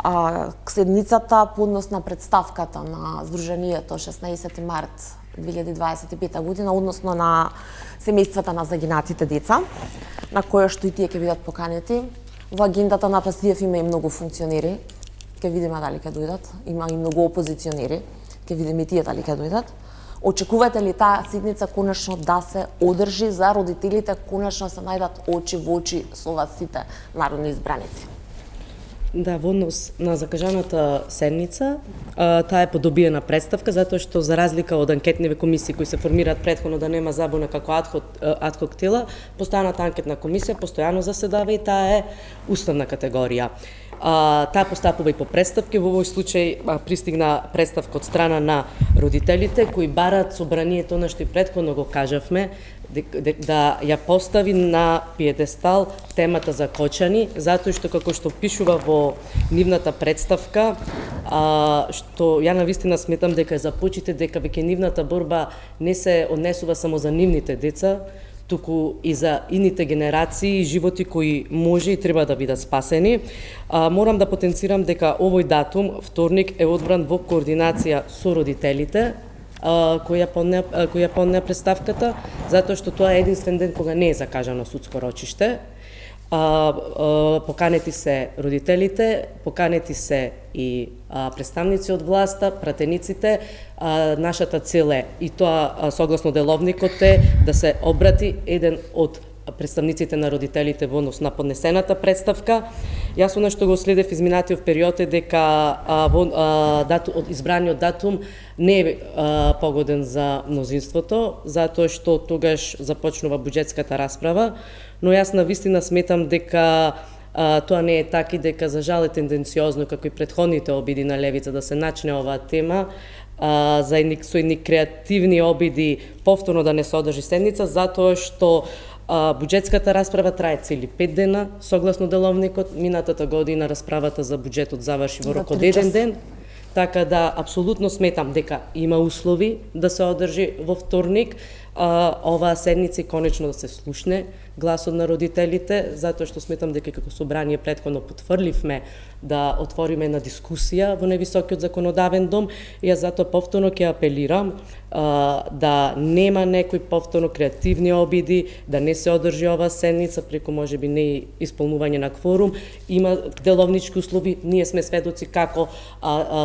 седницата по однос на представката на Сдруженијето 16 март 2025 година, односно на семејствата на загинатите деца, на која што и тие ќе бидат поканети. Во агендата на ПСДФ има и многу функционери, ќе видиме дали ќе дојдат, има и многу опозиционери, ќе видиме и тие дали ќе дојдат. Очекувате ли таа седница конечно да се одржи за родителите, конечно се најдат очи во очи со вас сите народни избраници? Да, во однос на закажаната седница, таа е подобиена представка, затоа што за разлика од анкетниве комисии кои се формираат претходно да нема забуна како адхок тела, постојаната анкетна комисија постојано заседава и таа е уставна категорија. Таа постапува и по представки, во овој случај пристигна представка од страна на родителите кои бараат собранието, на што и претходно го кажавме, да ја постави на пиедестал темата за Кочани, затоа што како што пишува во нивната представка, што ја навистина сметам дека е за почите, дека веќе нивната борба не се однесува само за нивните деца, туку и за ините генерации и животи кои може и треба да бидат спасени. Морам да потенцирам дека овој датум, вторник, е одбран во координација со родителите, која поднеа представката, затоа што тоа е единствен ден кога не е закажано судско рочиште. Поканети се родителите, поканети се и представници од власта, пратениците. Нашата цел е, и тоа согласно деловникот е, да се обрати еден од представниците на родителите во однос на поднесената представка. Јас она што го следев изминатиот период е дека избраниот датум не е погоден за мнозинството, затоа што тогаш започнува буџетската расправа, но јас навистина сметам дека тоа не е така и дека за жал е тенденциозно како и претходните обиди на левица да се начне оваа тема, со едни креативни обиди повторно да не се одржи седница, затоа што буџетската расправа трае цели 5 дена, согласно деловникот. Минатата година расправата за буџетот заврши во рок од 1 ден, така да апсолутно сметам дека има услови да се одржи во вторник оваа седница и конечно да се слушне гласот на родителите, затоа што сметам дека како собрание претходно потврдивме да отвориме на дискусија во највисокиот законодавен дом и јас затоа повторно ќе апелирам да нема некои повторно креативни обиди, да не се одржи оваа седница преку можеби не исполнување на кворум. Има деловнички услови, ние сме сведоци како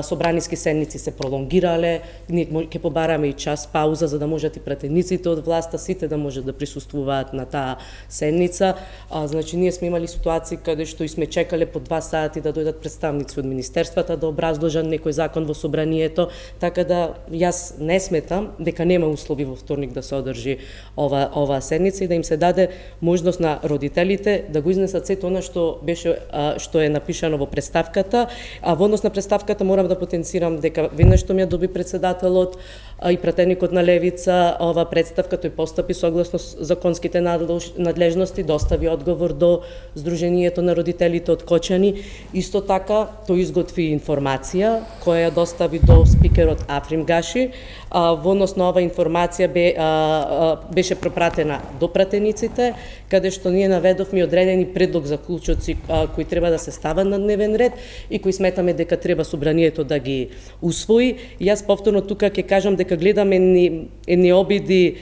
собраниски седници се пролонгирале, ние ќе побараме и час пауза за да можат и пратениците од власта сите да можат да присуствуваат на таа седница. Значи ние сме имали ситуации каде што и сме чекале по 2 сати да дојдат представници од министерствата да образложат некој закон во собранието, така да јас не сметам дека нема услови во вторник да се одржи оваа седница и да им се даде можност на родителите да го изнесат сето она што е напишано во представката. Во однос на представката морам да потенцирам дека веднаш што ми ја доби председателот и пратеникот на левица оваа представка, тој постапи согласно законските надлежности, достави одговор до Сдруженијето на родителите од Кочани. Исто така, тој изготви информација која ја достави до спикерот Африм Гаши. Во однос на оваа информација беше пропратена до пратениците, каде што ние наведовме одредени предлог заклучоци кои треба да се стават на дневен ред и кои сметаме дека треба собранието да ги усвои. Јас повторно тука ќе кажам дека гледаме едни обиди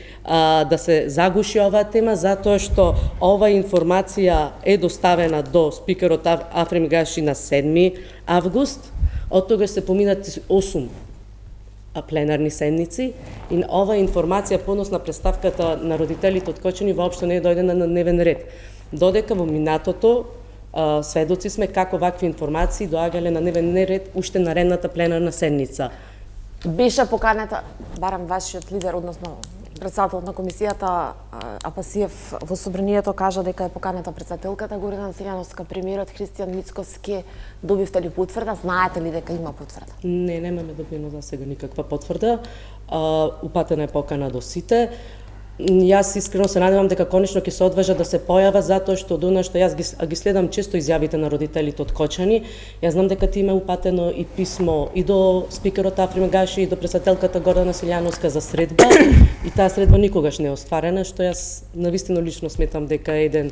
да се загуши оваа тема, затоа што оваа информација е доставена до спикерот Африм Гаши на 7 август, од тогаш се поминати 8 пленарни седници и оваа информација по однос на представката на родителите од Кочани воопшто не е дојдена на дневен ред. Додека во минатото сведоци сме како вакви информации доагале на дневен ред уште наредната пленарна седница. Беше поканета, барам вашиот лидер, односно председателот на комисијата Апасиев во собранието кажа дека е поканета председателката Гордана Селјановска, премиерот Христијан Мицковски. Добивте ли потврда? Знаете ли дека има потврда? Не, немаме добиено за сега никаква потврда. Упатена е покана до сите. Јас искрено се надевам дека конечно ќе се одважа да се појава, затоа што до што јас ги следам често изјавите на родителите од Кочани. Јас знам дека ти има упатено и писмо и до спикерот Афри Мегаши и до председателката Гордана Селјановска за средба, и таа средба никогаш не е остварена, што јас навистина лично сметам дека е еден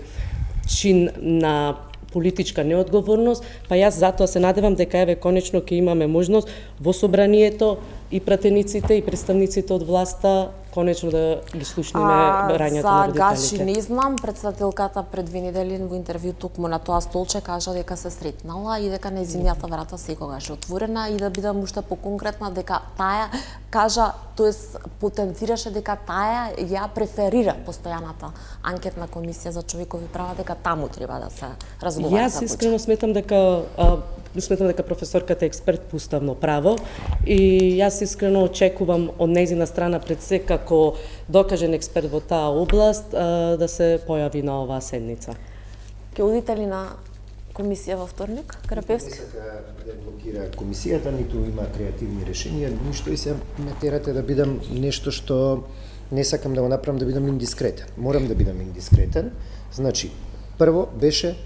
чин на политичка неодговорност, па јас затоа се надевам дека еве конечно ќе имаме можност во собранието и пратениците и представниците од власта конечно да ги слушнеме барањата на родителите. За Гаши не знам, председателката пред 2 недели во интервју токму на тоа столче кажа дека се сретнала и дека нејзинината врата секогаш е отворена, и да бидам уште поконкретна дека таа кажа, тоест потенцираше дека таа ја преферира постојаната анкетна комисија за човекови права, дека таму треба да се разговара. Јас искрено сметам дека професорката е експерт по уставно право и јас искрено очекувам од нејзина страна пред се како докажен експерт во таа област да се појави на оваа седница. Ке одите ли на комисија во вторник, Карапевски? Не сака да блокира комисијата, ниту има креативни решенија, ништо, и се ме терате да бидам нешто што не сакам да го направам, да бидам индискретен. Морам да бидам индискретен. Значи, прво беше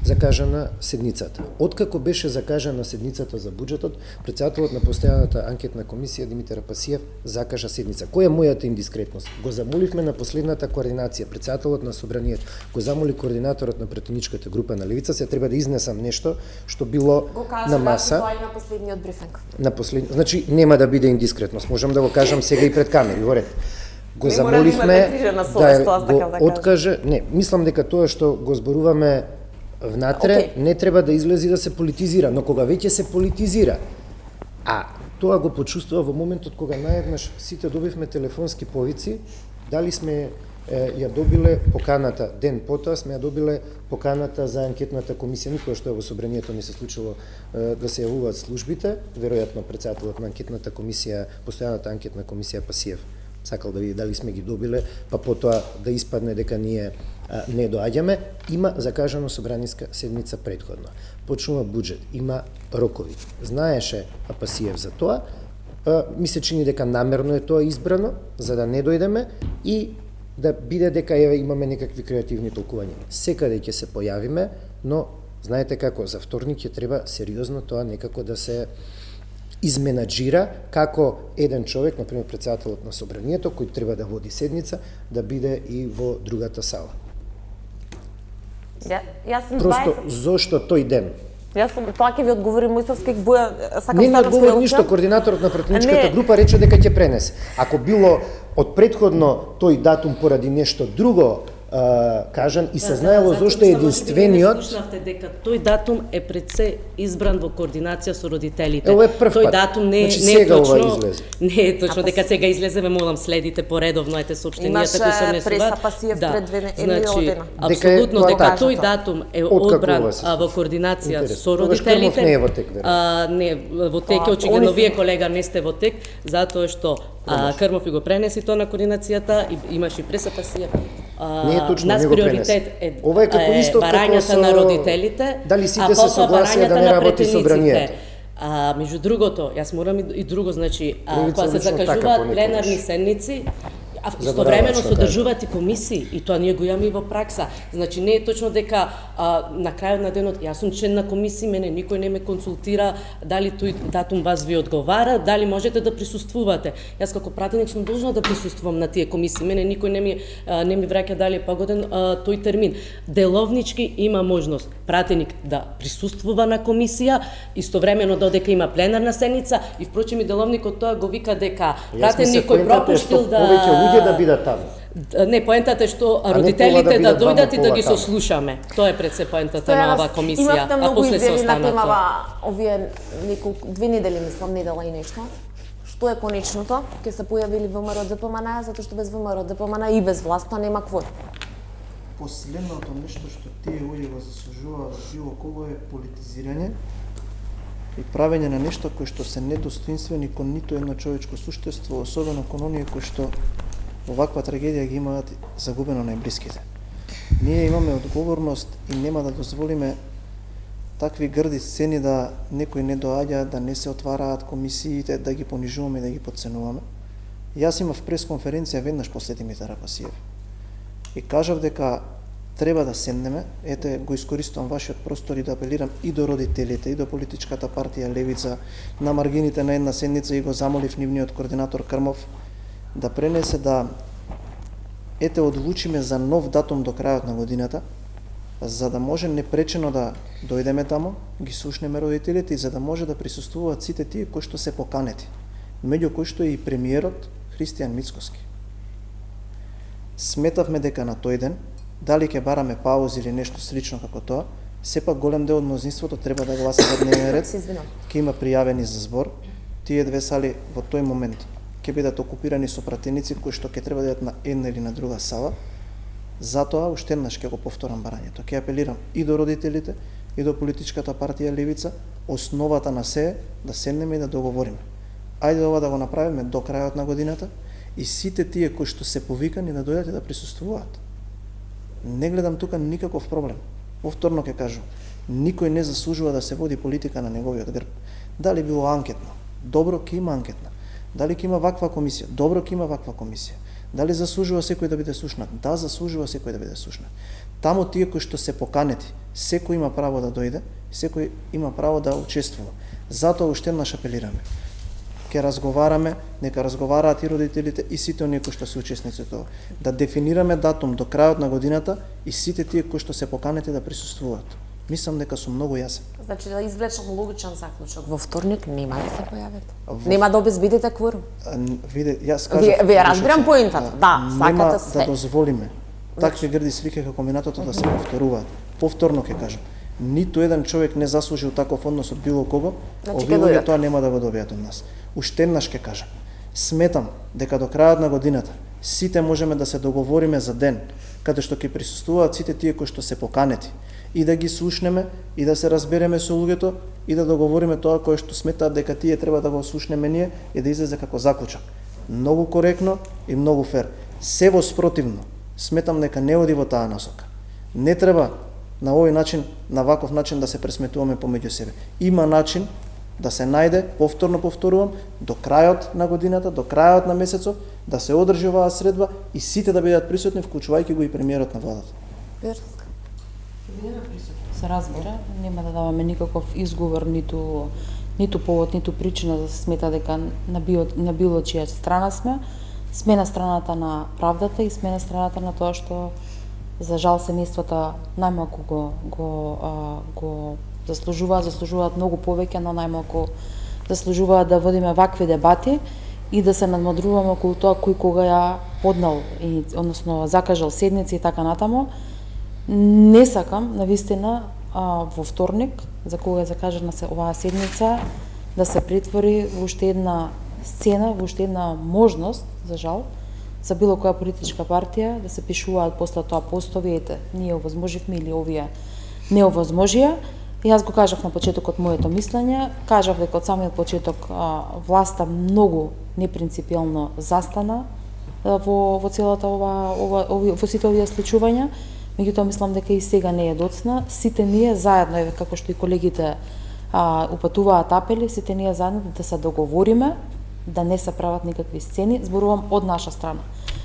закажана седницата. Откако беше закажана седницата за буџетот, председателот на постојаната анкетна комисија Димитар Апасиев закажа седница. Која е мојата индискретност? Го замоливме на последната координација, председателот на собранието го замоли координаторот на пратеничката група на Левица, се треба да изнесам нешто што било на маса. Го кажа на последниот брифинг. Значи нема да биде индискретност. Можам да го кажам сега и пред камери, во ред. Го замоливме да го откаже. Не, мислам дека тоа што го зборуваме внатре не треба да излези да се политизира, но кога веќе се политизира, а тоа го почувствува во моментот кога наеднаш сите добивме телефонски повици, дали сме ја добиле поканата ден потоа, сме ја добиле поканата за анкетната комисија, никој што во собранието не се случило да се јавуваат службите, веројатно председателот на анкетната комисија, постојаната анкетна комисија Пасиев сакал да види дали сме ги добиле, па потоа да испадне дека ние не доаѓаме. Има закажано собраниска седница претходно. Почнува буџет, има рокови. Знаеше Апасиев за тоа, ми се чини дека намерно е тоа избрано, за да не дојдеме и да биде дека имаме некакви креативни толкувања. Секаде ќе се појавиме, но знаете како, за вторник ќе треба сериозно тоа некако да се изменаџира, како еден човек, например председателот на собранието, кој треба да води седница, да биде и во другата сала. Јас сум Просто зошто тој ден? Јас сум, тоа ќе ви одговори Мојсовски, сакам не одговори ништо, координаторот на пратеничката група рече дека ќе пренесе. Ако било од претходно тој датум поради нешто друго кажан и се знаело зошто е единствениот. Слушнавте дека тој датум е пред се избран во координација со родителите. Тој датум не е точно. Не е точно дека сега излеземе, молам следите поредовно ете соопштенијата кои се внесуваат. Имаше преса Пасиев пред 2 година. Апсолутно дека тој датум е одбран во координација со родителите. Не е во тек, не во тек, очигледно вие колега не сте во тек, затоа што Крмов и го пренеси тоа на координацијата и имаше и преса Пасиев. Не е точно, нас не го приоритет е ова е како исто барањата на родителите, дали сите се согласија да не работи собранието. Меѓу другото, јас морам и друго, значи, кога се закажуваат пленарни седници, истовремено содржуваат и комисии, и тоа ние го имаме и во пракса. Значи не е точно дека на крајот на денот јас сум член на комисија, мене никој не ме консултира дали тој датум вас ви одговара, дали можете да присуствувате. Јас како пратеник сум должна да присуствувам на тие комисии. Мене никој не ми враќа дали е погоден тој термин. Деловнички има можност пратеник да присуствува на комисија, истовремено додека има пленарна седница и впрочем и деловникот тоа го вика дека пратеник кој пропуштил да бидат таму. Не, поентата е што родителите да дојдат и да ги сослушаме. Тоа е пред се поентата на оваа комисија, а после се останато. Овие 2 недели, мислам, недела и нешто. Што е конечното? Ке се појавили ВМРО ДПМН, затоа што без ВМРО ДПМН и без власта нема кворум. Последното нешто што тие луѓе го заслужуваат од било кого е политизирање и правење на нешта кои што се недостоинствени кон ниту едно човечко суштество, особено кон оние кои што оваква трагедија ги имаат загубено најблиските. Ние имаме одговорност и нема да дозволиме такви грди сцени да некои не доаѓаат, да не се отвараат комисиите, да ги понижуваме, да ги подценуваме. Јас имав пресконференција веднаш после Димитар Апасиев и кажав дека треба да седнеме, ете го искористувам вашиот простор и да апелирам и до родителите, и до политичката партија Левица, на маргините на една седница и го замолив нивниот координатор Крмов да пренесе да ете одлучиме за нов датум до крајот на годината, за да може непречено да дојдеме таму, ги слушнеме родителите и за да може да присуствуваат сите тие кои што се поканети, меѓу кои што е и премиерот Христијан Мицкоски. Сметавме дека на тој ден, дали ќе бараме паузи или нешто слично како тоа, сепак голем дел од мнозинството треба да гласа за дневен ред, ќе има пријавени за збор. Тие две сали во тој момент ќе бидат окупирани со пратеници кои што ќе треба да идат на една или на друга сала. Затоа уште еднаш ќе го повторам барањето. Ќе апелирам и до родителите, и до политичката партија Левица, основата на се е да седнеме и да договориме. Ајде ова да го направиме до крајот на годината и сите тие кои што се повикани да дојдат и да присуствуваат. Не гледам тука никаков проблем. Повторно ќе кажам, никој не заслужува да се води политика на неговиот грб. Дали било анкетно? Добро, ќе има анкетна. Дали ќе има ваква комисија? Добро, ќе има ваква комисија. Дали заслужува секој да биде слушнат? Да, заслужува секој да биде слушнат. Таму тие кои што се поканети, секој има право да дојде, секој има право да учествува. Затоа уште еднаш апелираме. Ќе разговараме, нека разговараат и родителите и сите оние кои што се учесници од тоа. Да дефинираме датум до крајот на годината и сите тие кои што се поканети да присуствуваат. Мислам дека сум многу јасен. Значи да извлечам логичен заклучок. Во вторник нема да се појавите. Нема да обезбедите кворум. Виде, јас кажав. Вие разбирам поентата. Да, сакате све. Нема да дозволиме такви грди слики како минатото да се повторуваат. Повторно ќе кажам. Ниту еден човек не заслужил таков однос од било кого, овие луѓе тоа нема да го добијат од нас. Уште еднаш ќе кажам. Сметам дека до крајот на годината сите можеме да се договориме за ден каде што ќе присуствуваат сите тие кои што се поканети и да ги слушнеме и да се разбереме со луѓето и да договориме тоа кое што сметаат дека тие треба да го слушнеме ние и да излезе како заклучок. Многу коректно и многу фер. Се во спротивно, сметам дека не оди во таа насока. Не треба на овој начин, на ваков начин да се пресметуваме помеѓу себе. Има начин да се најде, повторно повторувам, до крајот на годината, до крајот на месецов, да се одржи оваа средба и сите да бидат присутни, вклучувајќи го и премиерот на владата. Се разбира, нема да даваме никаков изговор, ниту повод, ниту причина да се смета дека на било чија страна сме. Сме на страната на правдата и сме на страната на тоа што за жал семејствата најмалку го заслужуваат многу повеќе, но најмалку заслужуваат да водиме вакви дебати и да се надмудруваме околу тоа кој кога ја поднал, односно закажал седници и така натаму. Не сакам, навистина, во вторник, за кога е закажана се оваа седница, да се претвори во уште една сцена, во уште една можност, за жал, за било која политичка партија да се пишуваат после тоа постови, ете, ние овозможивме или овие не овозможија. Јас го кажав на почетокот моето мислење, кажав дека од самиот почеток власта многу непринципиелно застана во целата во сите овие случувања. Меѓутоа мислам дека и сега не е доцна. Сите ние заедно, како што и колегите упатуваат апели, сите ние заедно да се договориме, да не се прават никакви сцени, зборувам од наша страна,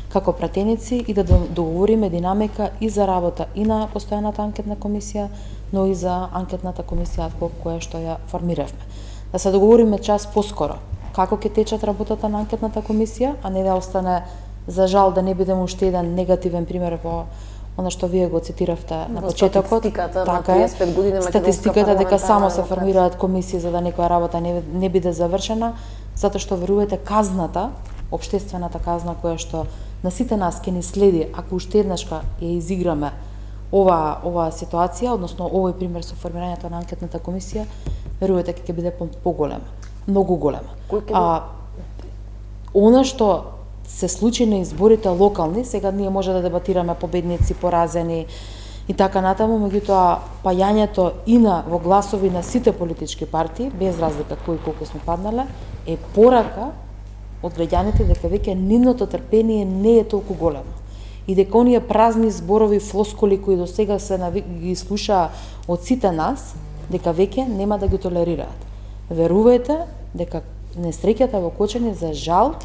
како пратеници и да договориме динамика и за работа и на постојаната анкетна комисија, но и за анкетната комисија која што ја формиравме. Да се договориме час поскоро како ќе течат работата на анкетната комисија, а не да остане, за жал, да не бидеме уште еден негативен пример во она што вие го цитиравте на почетокот. Така е, статистиката дека само се формираат комисии за да некоја работа не биде завршена, затоа што верувате казната, општествената казна која што на сите нас ќе ни следи ако уште еднашка ја изиграме оваа ситуација, односно овој пример со формирањето на анкетната комисија, верувате ќе биде поголема, многу голема. Она што се случи на изборите локални, сега ние може да дебатираме победници, поразени и така натаму, меѓутоа пајањето и на во гласови на сите политички партии, без разлика кои колку сме паднале, е порака од граѓаните дека веќе нивното трпение не е толку големо и дека оние празни зборови, флоскули кои до сега се ги слушаа од сите нас, дека веќе нема да ги толерираат. Верувајте дека несреќата во Кочани, за жал,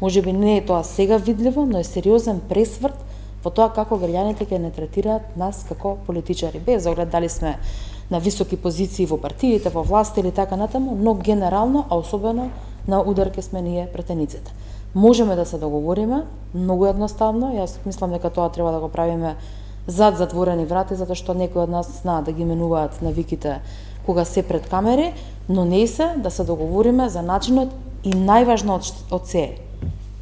можеби не е тоа сега видливо, но е сериозен пресврт во тоа како граѓаните ќе не третираат нас како политичари, без оглед дали сме на високи позиции во партиите, во власт или така натаму, но генерално, а особено на удар ке сме ние претениците. Можеме да се договориме, многу едноставно, јас мислам дека тоа треба да го правиме зад затворени врати, затоа што некои од нас знаат да ги менуваат навиките кога се пред камери, но не се да се договориме за начинот и најважно од се.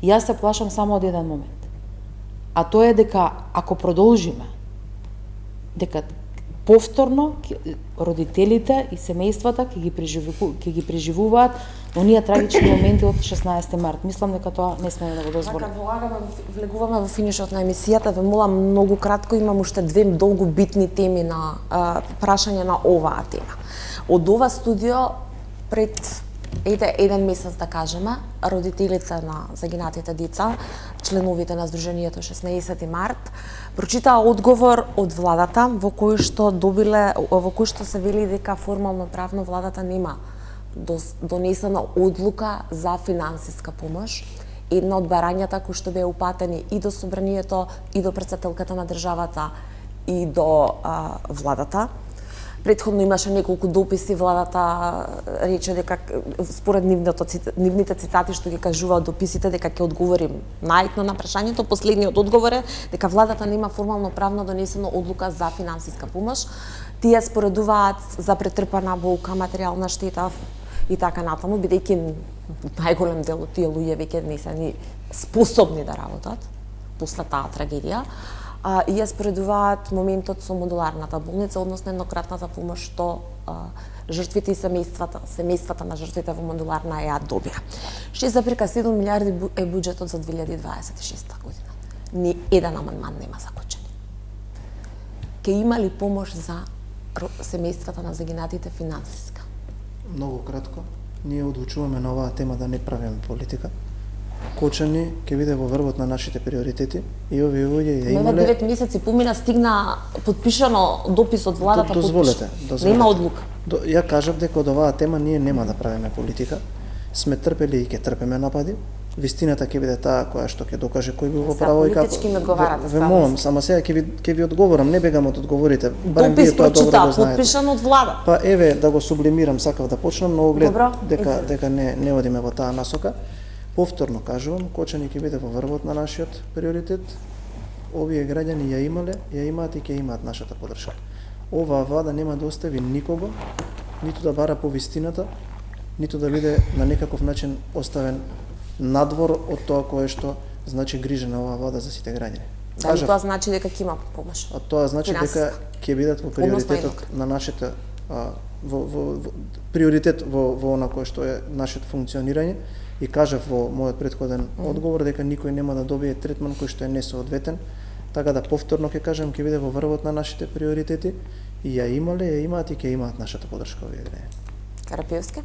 Јас се плашам само од еден момент. А тоа е дека ако продолжиме, дека повторно родителите и семејствата ќе ги преживуваат оние трагични моменти од 16 март. Мислам дека тоа не сме да го дозволиме. Така, влегуваме во финишот на емисијата, ве молам многу кратко, имам уште две долго битни теми на прашање на оваа тема. Од ова студио пред еден месец, да кажеме, родителите на загинатите деца, членовите на Сдруженијето 16 март, прочитаа одговор од владата во кој што се вели дека формално правно владата нема донесена одлука за финансиска помош. Една од барањата кои што беа упатени и до Собранието, и до претседателката на државата, и до владата. Претходно имаше неколку дописи, владата рече дека според нивните цитати што ги кажуваат дописите дека ќе одговорим најитно на прашањето. Последниот одговор е дека владата нема формално правно донесена одлука за финансиска помош. Тие споредуваат за претрпана болка, материјална штета и така натаму, бидејќи најголем дел од тие луѓе веќе не се ни способни да работат после таа трагедија. И ја споредуваат моментот со модуларната болница, односно еднократната помош што жртвите и семејствата на жртвите во модуларна ја добија. 6,7 милиарди е буџетот за 2026 година. Ни еден амандман нема за Кочани. Ке има ли помош за семејствата на загинатите финансиска? Многу кратко, ние одлучуваме на оваа тема да не правиме политика. Кочани ќе биде во врвот на нашите приоритети и овие луѓе ја имале 9 месеци помина, стигна подпишано допис од владата. Дозволете. Нема одлука. Ја кажав дека од оваа тема ние нема да правиме политика. Сме трпели и ќе трпиме напади. Вистината ќе биде таа која што ќе докаже кој бил во право и како. Политички ми одговарате. Ве молам, само сега ќе ви одговорам, не бегам од одговорите. Барем допис вие тоа добро прочита, го знаете. подпишан од влада. Па еве да го сублимирам, сакав да почнам, но оглед Добро, дека не одиме во таа насока. Повторно кажувам, Кочани ќе биде во врвот на нашиот приоритет. Овие граѓани ја имаат и ќе имаат нашата поддршка. Оваа влада нема да остави никого, ниту да бара по вистината, ниту да биде на некаков начин оставен надвор од тоа кое што значи грижа на оваа влада за сите граѓани. Дали тоа значи дека ќе има помош? А тоа значи дека ќе бидат во приоритетот на нашите приоритет во она кое што е нашето функционирање. И кажав во мојот претходен одговор дека никој нема да добие третман кој што е несоодветен, така да повторно ќе кажам ќе биде во врвот на нашите приоритети и ја имаат и ќе имаат нашата поддршка овие граѓани. Карапиевски?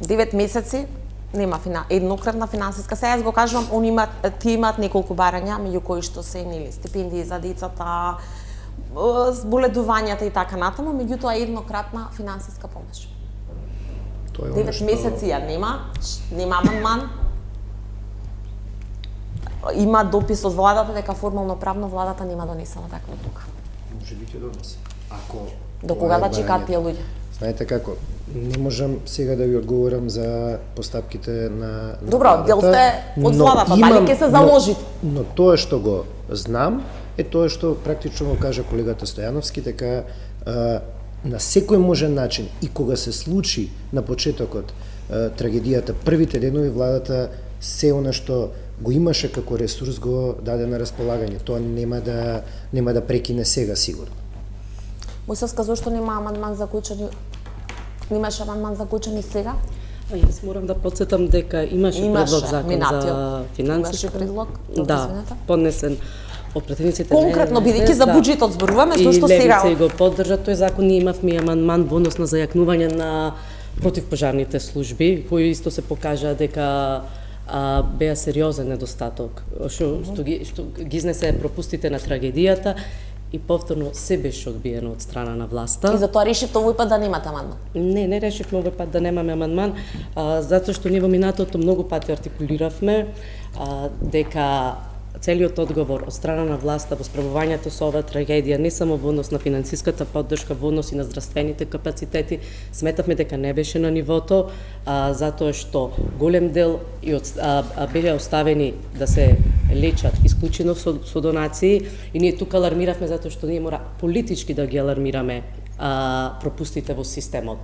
9 месеци нема еднократна финансиска. Сега јас го кажувам, тие имаат неколку барања, меѓу кои што се нели стипендии за децата, зболедувањата и така натаму, меѓутоа еднократна финансиска помош. 9 месеци ја нема амандман. Има допис од владата дека формално правно владата нема донесена таква одлука. Може би ќе донесе. Ако до кога да чекаат тие луѓе? Знаете како, не можам сега да ви одговорам за постапките на Добро, дел сте од владата, дали ќе се заложите? Но тоа што го знам е тоа што практично го кажа колегата Стојановски, дека на секој можен начин и кога се случи на почетокот трагедијата, првите денови владата се она што го имаше како ресурс го даде на располагање. Тоа нема да прекине сега сигурно. Мојсовска, зошто нема амандман за Кочани? Немаше амандман за Кочани сега? Јас морам да подсетам дека имаше предлог закон за финансиска. Имаше предлог? Да, поднесен од пратениците Конкретно, бидејќи за буџетот зборуваме, и зашто сега Левица и го поддржа тој закон, ние имавме амандман во однос на зајакнување на противпожарните служби, кои исто се покажа дека беа сериозен недостаток, што ги изнесе пропустите на трагедијата и повторно се беше одбиено од страна на власта. и затоа решивте овој пат да немате амандман. Не решивме овој пат да немаме амандман, затоа што ние во минатото многу пати артикулиравме дека целиот одговор од страна на власта во справувањето со оваа трагедија, не само во однос на финансиската поддршка, во однос и на здравствените капацитети, сметавме дека не беше на нивото, затоа што голем дел беа оставени да се лечат исклучено со донации, и ние тука алармиравме затоа што ние мора политички да ги алармираме пропустите во системот.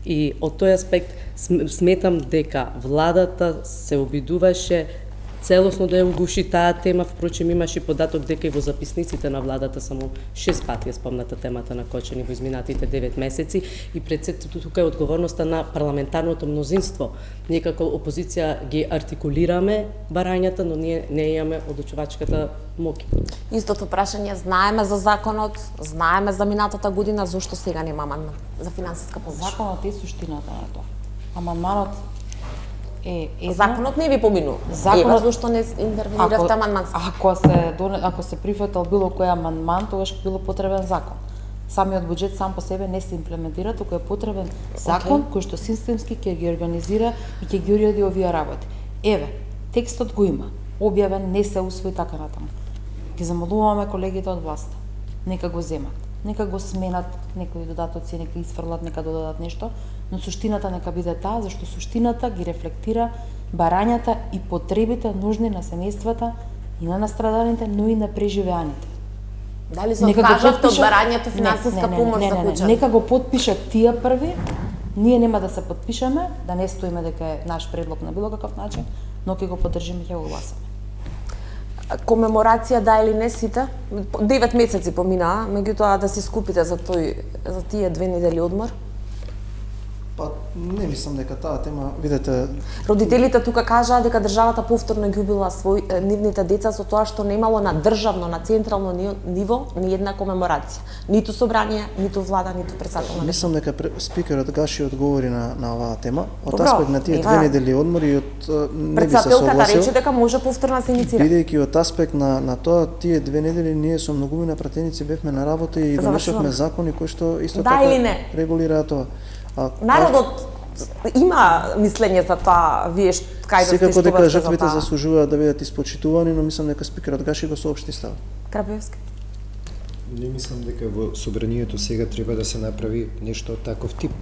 И од тој аспект сметам дека владата се обидуваше целосно да ја угуши таа тема. Впрочем, имаше податок дека и во записниците на владата само 6 пати е спомната темата на Кочани во изминатите 9 месеци, и пред се тука е одговорноста на парламентарното мнозинство. Ние како опозиција ги артикулираме барањата, но ние не имаме одлучувачката моќ. Истото прашање, знаеме за законот, знаеме за минатата година, зошто сега нема амандман за финансиска помош? Законот е суштината на тоа. Амандманот е едно. Законот не ви поминува. Ева зошто не интервениравте амандмански. Ако се прифатил било кој амандман, тогаш било потребен закон. Самиот буџет сам по себе не се имплементира, туку е потребен закон кој што системски ќе ги организира и ќе ги уреди овие работи. Еве, текстот го има, објавен, не се усвои така натаму. Ги замолуваме колегите од власта, нека го земат, нека го сменат некои додатоци, нека изфрлат, нека додадат нешто, но суштината нека биде таа, зашто суштината ги рефлектира барањата и потребите нужни на семејствата и на настраданите, но и на преживеаните. Дали се откажавте од барањето финансиска помош за куќа? Нека го подпишат тие први, ние нема да се подпишеме, да не стоиме дека е наш предлог на било каков начин, но ќе го поддржиме и ќе го гласаме. Комеморација да или не сите? 9 месеци поминаа, меѓутоа да се скупите за тие 2 недели одмор? Па не мислам дека таа тема, видете, Родителите тука кажаа дека државата повторно ги убила нивните деца со тоа што немало на државно, на централно ниво ни една комеморација. Ниту собрание, ниту влада, ниту председател. Мислам дека спикерот Гаши одговори на оваа тема. Од аспект на тие 2 недели одмори и од не би се согласил. Председателката рече дека може повторно да се инициира. Бидејќи од аспект на тоа, тие 2 недели ние со многумина пратеници бевме на работа и донесовме закони кои што исто така регулираат тоа. Народот има мислење за тоа, вие кај да сте секако дека жртвите заслужуваат да бидат испочитувани, но мислам дека спикерот Гаши го соопшти став. Крапевски. Не мислам дека во собранието сега треба да се направи нешто од таков тип.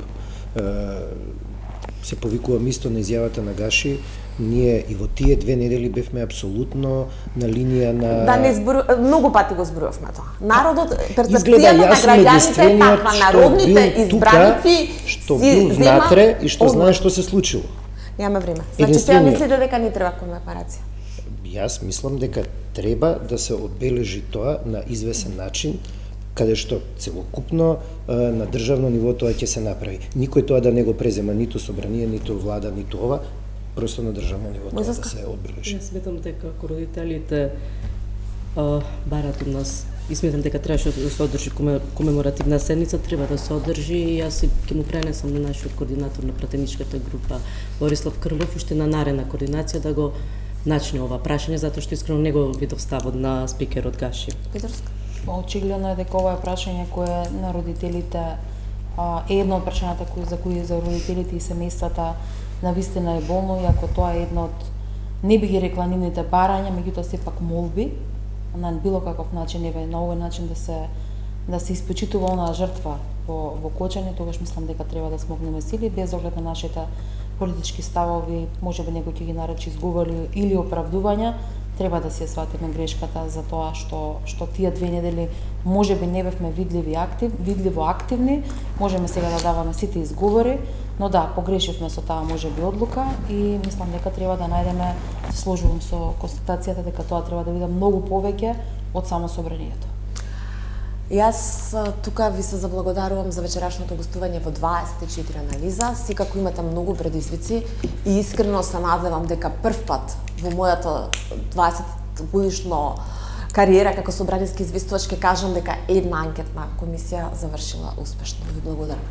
Се повикувам исто на изјавата на Гаши, ние и во тие 2 недели бевме апсолутно на линија на... Да не многу пати го зборувавме тоа. Народот, перцепцијата на граѓаните е таква, народните избраници што бил внатре и што знае што се случило. Немаме време. Значи сега мислите дека не треба комеморација? Јас мислам дека треба да се одбележи тоа на извесен начин, каде што целокупно на државно ниво тоа ќе се направи. Никој тоа да не го презема, ниту собрание, ниту влада, ниту ова, просто на државно ниво тоа да се одбележи. Јас сметам дека ако родителите барат од нас и сметам дека требаше да се одржи комеморативна седница, треба да се одржи, и јас ќе му пренесам на нашиот координатор на пратеничката група Борислав Крмов уште на нарена координација да го начне ова прашање, затоа што искрено не го видов ставот на спикерот Гаши. Петрска. Очигледно е дека ова е прашање кое на родителите е едно од прашањата за кои за родителите и семејствата навистина е болно, и ако тоа е едно од, не би ги рекла нивните барања, меѓутоа сепак молби на било каков начин, еве на овој начин да се испочитува онаа жртва во Кочани, тогаш мислам дека треба да смогнеме сили без оглед на нашите политички ставови, можеби некој ќе ги наречи изговори или оправдувања. Треба да се сватиме грешката за тоа што тие 2 недели можеби не бевме видливо активни, можеме сега да даваме сите изговори, но да, погрешивме со таа можеби одлука и мислам дека треба да најдеме, се сложувам со констатацијата дека тоа треба да биде многу повеќе од само собранието. Јас тука ви се заблагодарувам за вечерашното гостување во 24 анализа. Секако имате многу предизвици и искрено се надевам дека прв пат во мојата 20 годишно кариера како собраниски известувач ќе кажам дека една анкетна комисија завршила успешно. Ви благодарам.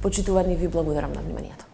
Почитувани, ви благодарам на вниманието.